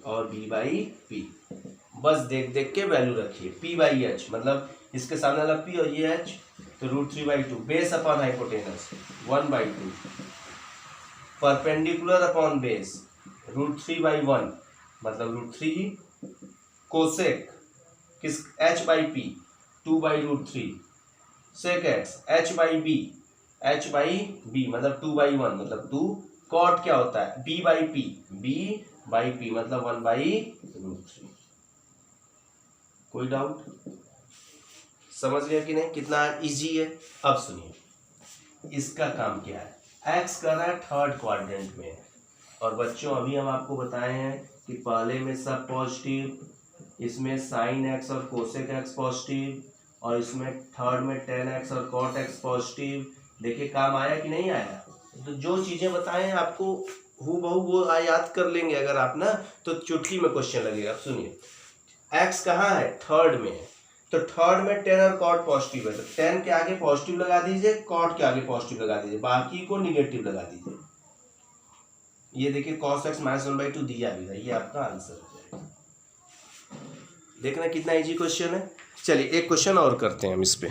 और B बाई पी। बस देख देख के वैल्यू रखिए। P बाई एच मतलब इसके सामने वाला P और ये H, तो √3/2 base upon hypotenuse 1/2 perpendicular upon base √3/1 मतलब √3 कोसेक किस h by P 2/√3 sec X h by B मतलब 2/1 मतलब 2 कॉट क्या होता है b बाई पी मतलब 1/√3। कोई डाउट, समझ गया कि नहीं, कितना इजी है। अब सुनिए इसका काम क्या है, x कर रहा है थर्ड क्वाड्रेंट में, और बच्चों अभी हम आपको बताए हैं कि पहले में सब पॉजिटिव, इसमें साइन एक्स और कोसेक एक्स पॉजिटिव, और इसमें थर्ड में टेन एक्स और कॉट एक्स पॉजिटिव। देखिए काम आया कि नहीं आया। तो जो चीजें बताए हैं आपको हूबहू वो याद कर लेंगे अगर आप ना, तो चुटकी में क्वेश्चन लगेगा। सुनिए एक्स कहाँ है, थर्ड में है, तो थर्ड में टेन और कॉट पॉजिटिव है, तो टेन के आगे पॉजिटिव लगा दीजिए, कॉट के आगे पॉजिटिव लगा दीजिए, बाकी को निगेटिव लगा दीजिए। ये देखिए cos x -1/2 दिया भी है, ये आपका आंसर हो जाएगा। देखना कितना इजी क्वेश्चन है। चलिए एक क्वेश्चन और करते हैं हम इस पे।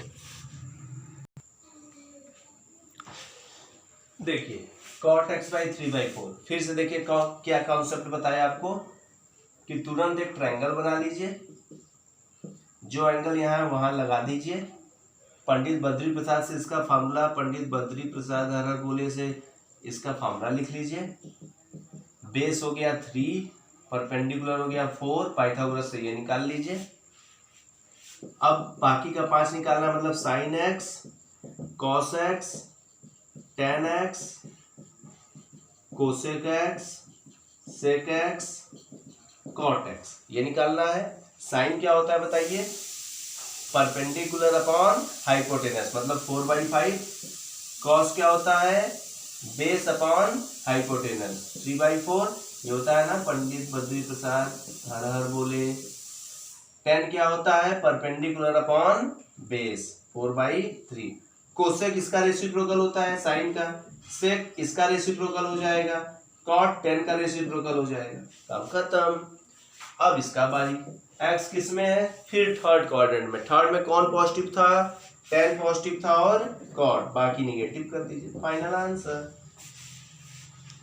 देखिए cot x बाई 3/4, फिर से देखिए क्या कॉन्सेप्ट बताया आपको कि तुरंत एक ट्रायंगल बना लीजिए, जो एंगल यहाँ है वहां लगा दीजिए। पंडित बद्री प्रसाद से इसका फार्मूला, पंडित बद्री प्रसाद हर बोले से इसका फार्मूला लिख लीजिए। बेस हो गया 3, परपेंडिकुलर हो गया 4, पाइथागोरस से ये निकाल लीजिए। अब बाकी का 5 निकालना, मतलब sine x, cos x, tan x, cosec x, sec x, cot x, ये निकालना है। साइन क्या होता है बताइए, परपेंडिकुलर अपॉन हाइपोटेनस मतलब 4/5। कॉस क्या होता है, बेस अपॉन हाइपोटेनस 3/4, ये होता है ना पंडित बद्री प्रसाद हर हर बोले। टेन क्या होता है, परपेंडिकुलर अपॉन बेस 4/3। कोसेक इसका रेसिप्रोकल होता है साइन का, सेक इसका रेसिप्रोकल हो जाएगा, कॉट टेन का रेसिप्रोकल हो जाएगा, काम खत्म। अब इसका बारी, एक्स किस में है, फिर थर्ड क्वाड्रेंट में। थर्ड में कौन पॉजिटिव था, टेन पॉजिटिव था और कॉट, बाकी निगेटिव कर दीजिए, फाइनल आंसर।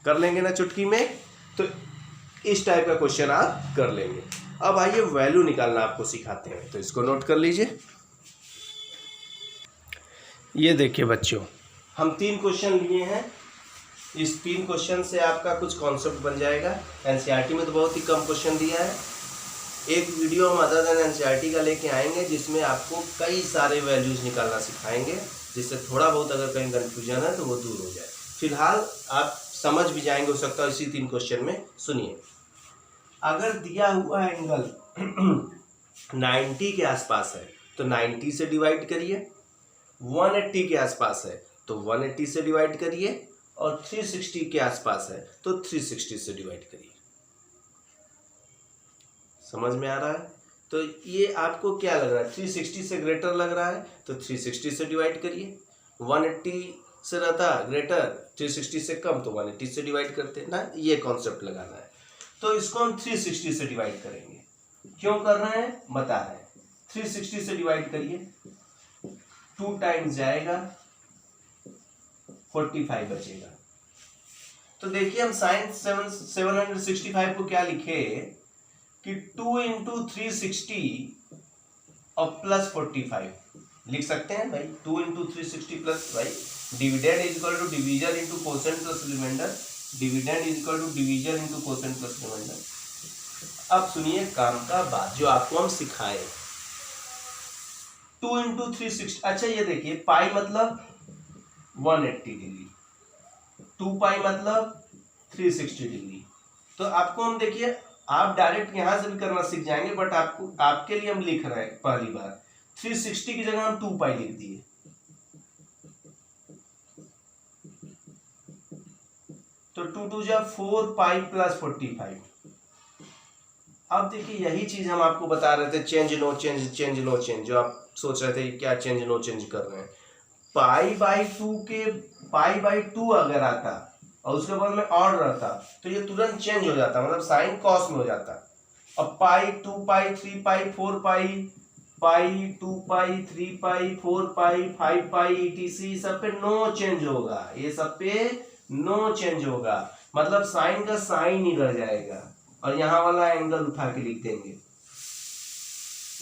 कर लेंगे ना चुटकी में, तो इस टाइप का क्वेश्चन आप कर लेंगे। अब आइए वैल्यू निकालना आपको सिखाते हैं, तो इसको नोट कर लीजिए। ये देखिए बच्चों, हम 3 क्वेश्चन लिए हैं, इस 3 क्वेश्चन से आपका कुछ कॉन्सेप्ट बन जाएगा। एनसीईआरटी में तो बहुत ही कम क्वेश्चन दिया है। एक वीडियो हम अदर देन एनसीईआरटी का लेके आएंगे जिसमें आपको कई सारे वैल्यूज निकालना सिखाएंगे, जिससे थोड़ा बहुत अगर कहीं कंफ्यूजन है तो वो दूर हो जाए। फिलहाल आप समझ भी जाएंगे हो सकता है इसी 3 क्वेश्चन में। सुनिए, अगर दिया हुआ एंगल 90 के आसपास है तो 90 से डिवाइड करिए, 180 के आसपास है तो 180 से डिवाइड करिए, और 360 के आसपास है तो 360 से डिवाइड करिए। समझ में आ रहा है? तो ये आपको क्या लग रहा है, 360 से ग्रेटर लग रहा है तो 360 से डिवाइड करिए, 180 से रहता ग्रेटर, 360 से कम तो 180 से डिवाइड करते ना, ये कॉन्सेप्ट लगाना है। तो इसको हम 360 से डिवाइड करेंगे। क्यों कर रहे हैं बता रहे हैं। 360 से डिवाइड करिए, 2 टाइम्स जाएगा, 45 बचेगा। तो देखिए हम साइन 765 को क्या लिखे कि 2 इंटू 360 और प्लस 45 लिख सकते हैं भाई। 2 इंटू 360 प्लस, भाई dividend is equal to division into quotient plus reminder, dividend is equal to division into quotient plus reminder. अब सुनिए काम का बात जो आपको हम सिखाए। 2 इंटू 360। अच्छा ये देखिए, पाई मतलब 180 डिग्री, 2 पाई मतलब 360 डिग्री। तो आपको हम देखिए, आप डायरेक्ट यहां से भी करना सीख जाएंगे, बट आपके लिए हम लिख रहे हैं पहली बार 360 की जगह हम 2 पाई लिख दिए। तो 2 2 जा 4 पाई प्लस 45। अब देखिए यही चीज हम आपको बता रहे थे, change no change, change no change, जो आप सोच रहे थे क्या चेंज नो चेंज कर रहे हैं। पाई बाई टू अगर आता और उसके बाद में और रहता तो ये तुरंत चेंज हो जाता, मतलब साइन कॉस में हो जाता। अब पाई 2 पाई 3 पाई 4 पाई, पाई 2 पाई 3 पाई 4 पाई 5 पाई etc सब पे नो चेंज होगा, ये सब पे नो चेंज होगा, मतलब साइन का साइन ही रह जाएगा और यहां वाला एंगल उठा के लिख देंगे।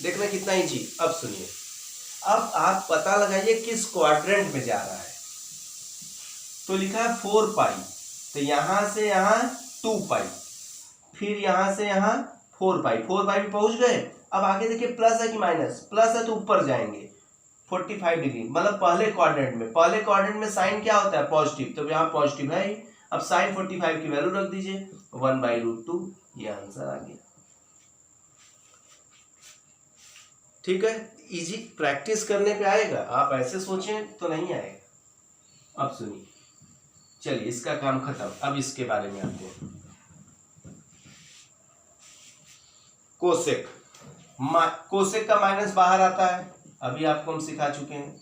देखना कितना इजी। अब सुनिए, अब आप पता लगाइए किस क्वाड्रेंट में जा रहा है। तो लिखा है 4 पाई, तो यहां से यहां 2 पाई, फिर यहां से यहां 4 पाई, 4 पाई भी पहुंच गए। अब आगे देखिए प्लस है कि माइनस, प्लस है तो ऊपर जाएंगे 45 डिग्री, मतलब पहले क्वाड्रेंट में साइन क्या होता है पॉजिटिव, तो यहाँ पॉजिटिव है ही। अब साइन 45 की वैल्यू रख दीजिए 1/√2, ये आंसर आ गया। ठीक है, इजी, प्रैक्टिस करने पे आएगा, आप ऐसे सोचें तो नहीं आएगा। अब सुनिए, चलिए इसका काम खत्म, अब इसके बारे में आते हैं। कोसेक, कोसेक का माइनस बाहर आता है, अभी आपको हम सिखा चुके हैं।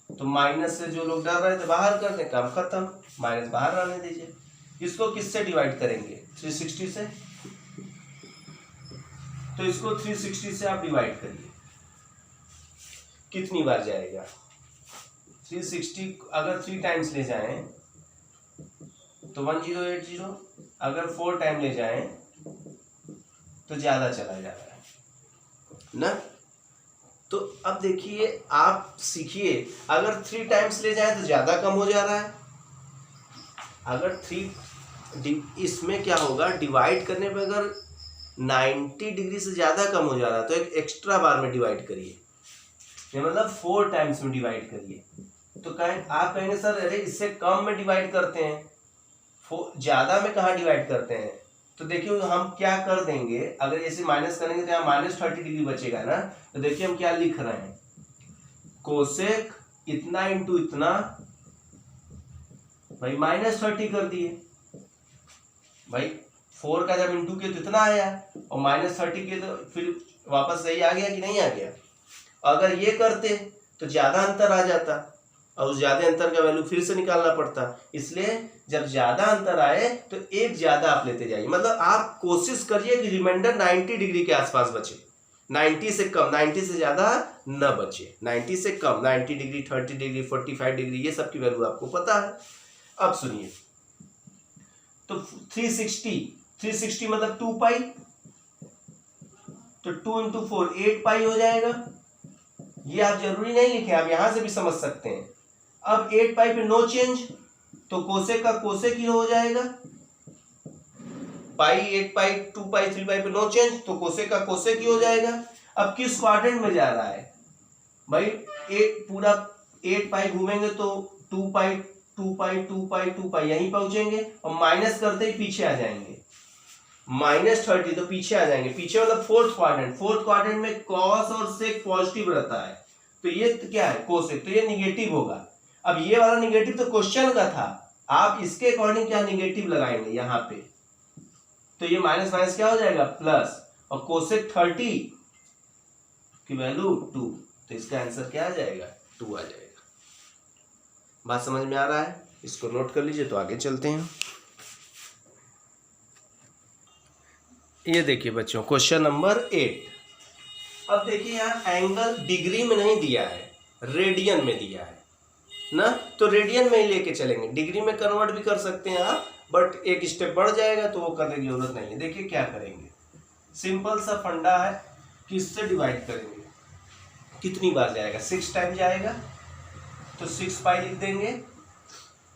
तो माइनस से जो लोग डर रहे थे बाहर कर दें, काम खत्म, माइनस बाहर रहने दीजिए। इसको किससे डिवाइड करेंगे 360 से, तो इसको 360 से आप डिवाइड करिए, कितनी बार जाएगा 360, अगर 3 टाइम्स ले जाएं तो 1080, अगर 4 टाइम ले जाएं तो ज्यादा चला जा रहा है ना। तो अब देखिए आप सीखिए, अगर 3 टाइम्स ले जाएं तो ज्यादा कम हो जा रहा है, अगर 3 इसमें क्या होगा, डिवाइड करने पे अगर 90 डिग्री से ज्यादा कम हो जा रहा है तो एक एक्स्ट्रा बार में डिवाइड करिए, मतलब 4 टाइम्स में डिवाइड करिए। तो आप कहेंगे सर अरे इससे कम में डिवाइड करते हैं, ज्यादा में कहाँ डिवाइड करते हैं। तो देखिए हम क्या कर देंगे, अगर ऐसे माइनस करेंगे तो यहाँ -30 डिग्री बचेगा ना। तो देखिए हम क्या लिख रहे हैं, कोसेक इतना इंटू इतना, भाई -30 कर दिए, भाई 4 का जब इंटू किया तो इतना आया, और -30 के तो फिर वापस सही आ गया कि नहीं आ गया। अगर ये करते तो ज्यादा अंतर आ जाता और उस ज्यादा अंतर का वैल्यू फिर से निकालना पड़ता, इसलिए जब ज्यादा अंतर आए तो एक ज्यादा आप लेते जाइए, मतलब आप कोशिश करिए कि रिमाइंडर 90 डिग्री के आसपास बचे, 90 से कम, 90 से ज्यादा न बचे, 90 से कम, 90 डिग्री 30 डिग्री 45 डिग्री ये सब की वैल्यू आपको पता है। अब सुनिए, तो 360 मतलब 2 पाई, तो 2 इंटू 4 8 पाई हो जाएगा। ये आप जरूरी नहीं लिखें, आप यहां से भी समझ सकते हैं। अब 8 पाई पे नो चेंज, तो कोसेक का कोसेक ही हो जाएगा, पाई 8 पाई 2 पाई 3 पाई पे नो चेंज, तो कोसेक का कोसेक ही हो जाएगा। अब किस क्वाड्रेंट में जा रहा है भाई, पूरा 8 पाई घूमेंगे तो 2 पाई 2 पाई 2 पाई 2 पाई यहीं पहुंचेंगे, और माइनस करते ही पीछे आ जाएंगे, -30 तो पीछे आ जाएंगे, पीछे मतलब फोर्थ क्वाड्रेंट में कॉस और सेक पॉजिटिव रहता है, तो ये तो क्या है कोसेक, तो ये निगेटिव होगा। अब ये वाला निगेटिव तो क्वेश्चन का था, आप इसके अकॉर्डिंग क्या निगेटिव लगाएंगे यहाँ पे, तो ये माइनस माइनस क्या हो जाएगा प्लस, और कोसेक 30 की वैल्यू 2, तो इसका आंसर क्या आ जाएगा 2 आ जाएगा। बात समझ में आ रहा है, इसको नोट कर लीजिए। तो आगे चलते हैं। ये देखिए बच्चों क्वेश्चन नंबर 8। अब देखिए यहाँ एंगल डिग्री में नहीं दिया है, रेडियन में दिया है ना, तो रेडियन में ही लेके चलेंगे, डिग्री में कन्वर्ट भी कर सकते हैं आप, बट एक स्टेप बढ़ जाएगा तो वो करने की जरूरत नहीं है। देखिए क्या करेंगे, सिंपल सा फंडा है, किससे डिवाइड करेंगे, कितनी बार जाएगा 6 टाइम जाएगा, तो 6 पाई लिख देंगे,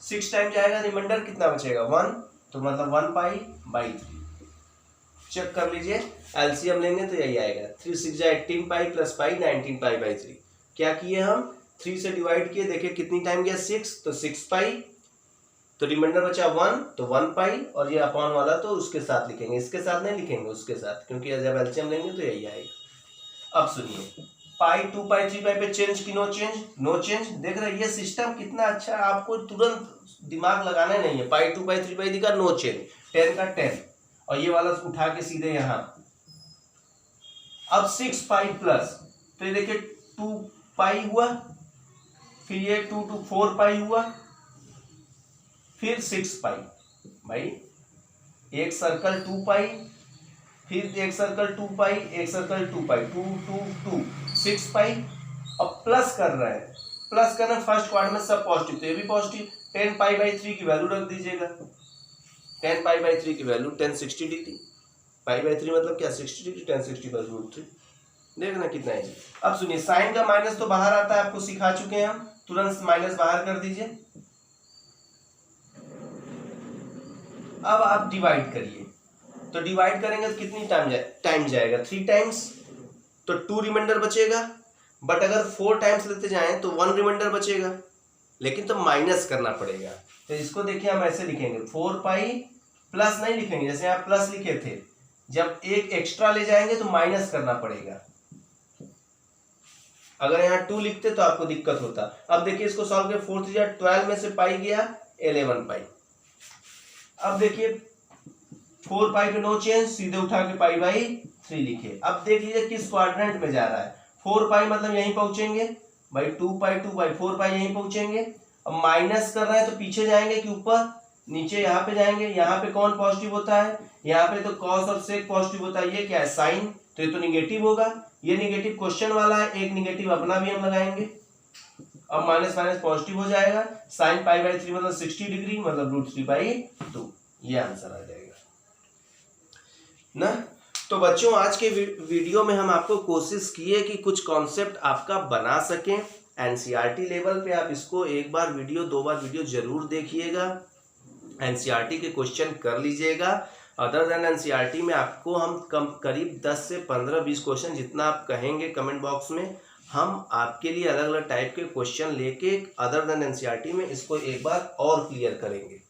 6 टाइम जाएगा, रिमाइंडर कितना बचेगा 1, तो मतलब 1 पाई/3। चेक कर लीजिए, एलसीएम लेंगे तो यही आएगा 3 6 जा 18 pi plus pi 19 pi by 3। क्या किए हम 3 से डिवाइड किए, देखिए कितनी टाइम गया 6, तो 6 पाई, तो रिमाइंडर बचा 1, तो 1 पाई, और ये अपॉन वाला तो उसके साथ लिखेंगे, इसके साथ नहीं लिखेंगे, उसके साथ, क्योंकि जब एलसीएम लेंगे तो यही आएगा। अब सुनिए, पाई 2 पाई 3 पाई पे चेंज की नो चेंज, नो चेंज। देख रहे ये सिस्टम कितना अच्छा है, आपको तुरंत दिमाग लगाना नहीं है। पाई 2 पाई 3 पाई दिखा नो चेंज, 10 का 10, और ये वाला उठा के सीधे यहाँ। अब 6 पाई प्लस, तो ये देखिए 2 पाई हुआ, फिर ये 2 to 4 पाई हुआ, फिर 6 पाई। भाई एक सर्कल 2 पाई, फिर एक सर्कल 2 पाई, एक सर्कल 2 पाई, 2 2 2 6 पाई। अब प्लस कर रहे हैं, प्लस करना फर्स्ट क्वाड्रेंट में सब पॉजिटिव, तो ये भी पॉजिटिव। 10 पाई बाई 3 की वैल्यू रख दीजिएगा, 10 पाई बाई 3 की वैल्यू 10 60 डिग्री, पाई बाई 3 मतलब क्या 60 डिग्री, 10 60 बाई रूट 3। देखना कितना है। अब सुनिए, साइन का माइनस तो बाहर आता है, आपको सिखा चुके हैं हम, तुरंत माइनस बाहर कर दीजिए। अब आप डिवाइड करिए, तो डिवाइड करेंगे तो कितनी टाइम जाएगा 3 टाइम्स, तो 2 रिमाइंडर बचेगा। बट अगर 4 टाइम्स लेते जाएं तो 1 रिमाइंडर बचेगा, लेकिन तो माइनस करना पड़ेगा। तो इसको देखिए हम ऐसे लिखेंगे, 4 पाई प्लस नहीं लिखेंगे, जैसे आप प्लस लिखे थे, जब एक एक्स्ट्रा ले जाएंगे तो माइनस करना पड़ेगा। अगर यहाँ 2 लिखते तो आपको दिक्कत होता। अब देखिए इसको सॉल्व किया, 4 3 12 में से पाई गया 11 पाई। अब देखिए 4 पाई पे नो चेंज, सीधे उठा के पाई बाई 3 लिखे। अब देख लीजिए किस क्वाड्रेंट में जा रहा है। 4 पाई मतलब यहीं पहुंचेंगे भाई, 2 पाई 4 पाई यहीं पहुंचेंगे। अब माइनस कर रहे हैं तो पीछे जाएंगे कि ऊपर, नीचे यहाँ पे जाएंगे। यहाँ पे कौन पॉजिटिव होता है, यहाँ पे तो कॉस और सेक पॉजिटिव होता है। ये क्या है साइन, तो ये तो निगेटिव होगा, ये निगेटिव क्वेश्चन वाला है, एक निगेटिव अपना भी हम लगाएंगे। अब माइनस माइनस पॉजिटिव हो जाएगा, साइन पाई बाई 3 मतलब 60 डिग्री मतलब रूट 3 बाई 2, ये आंसर आ जाएगा ना। तो बच्चों आज के वीडियो में हम आपको कोशिश किए कि कुछ कॉन्सेप्ट आपका बना सकें एनसीईआरटी लेवल पे। आप इसको एक बार वीडियो 2 बार वीडियो जरूर देखिएगा, एनसीईआरटी के क्वेश्चन कर लीजिएगा। अदर देन एनसीईआरटी में आपको हम करीब 10 से 15-20 क्वेश्चन, जितना आप कहेंगे कमेंट बॉक्स में, हम आपके लिए अलग अलग टाइप के क्वेश्चन लेके अदर देन एनसीईआरटी में इसको एक बार और क्लियर करेंगे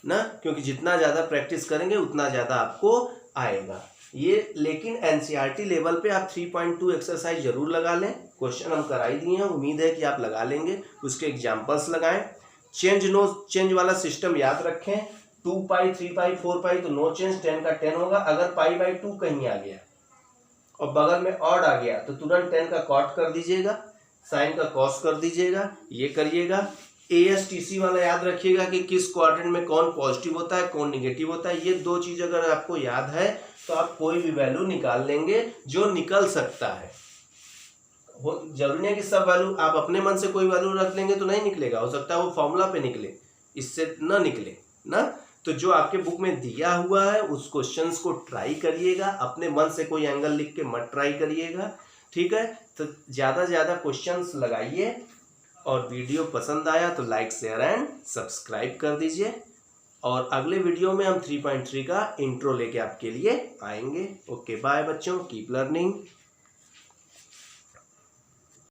ना, क्योंकि जितना ज़्यादा प्रैक्टिस करेंगे उतना ज़्यादा आपको आएगा ये। लेकिन एनसीईआरटी लेवल पे आप 3.2 एक्सरसाइज जरूर लगा लें, क्वेश्चन हम कराई दिए हैं, उम्मीद है कि आप लगा लेंगे, उसके एग्जाम्पल्स लगाएं। चेंज नो चेंज वाला सिस्टम याद रखें, 2 पाई 3 पाई 4 पाई तो नो चेंज, 10 का 10 होगा। अगर पाई बाई 2 कहीं आ गया और बगल में ऑड आ गया तो तुरंत 10 का कॉट कर दीजिएगा, साइन का कॉस कर दीजिएगा, ये करिएगा। ASTC वाला याद रखिएगा कि किस क्वाड्रेंट में कौन पॉजिटिव होता है कौन निगेटिव होता है। ये 2 चीज अगर आपको याद है तो आप कोई भी वैल्यू निकाल लेंगे जो निकल सकता है। जरूरी नहीं है कि सब वैल्यू, आप अपने मन से कोई वैल्यू रख लेंगे तो नहीं निकलेगा, हो सकता है वो फॉर्मूला पे निकले, इससे न निकले ना। तो जो आपके बुक में दिया हुआ है उस क्वेश्चंस को ट्राई करिएगा, अपने मन से कोई एंगल लिख के मत ट्राई करिएगा, ठीक है। तो ज़्यादा से ज़्यादा क्वेश्चंस लगाइए, और वीडियो पसंद आया तो लाइक शेयर एंड सब्सक्राइब कर दीजिए। और अगले वीडियो में हम 3.3 का इंट्रो लेके आपके लिए आएंगे। ओके बाय बच्चों, कीप लर्निंग।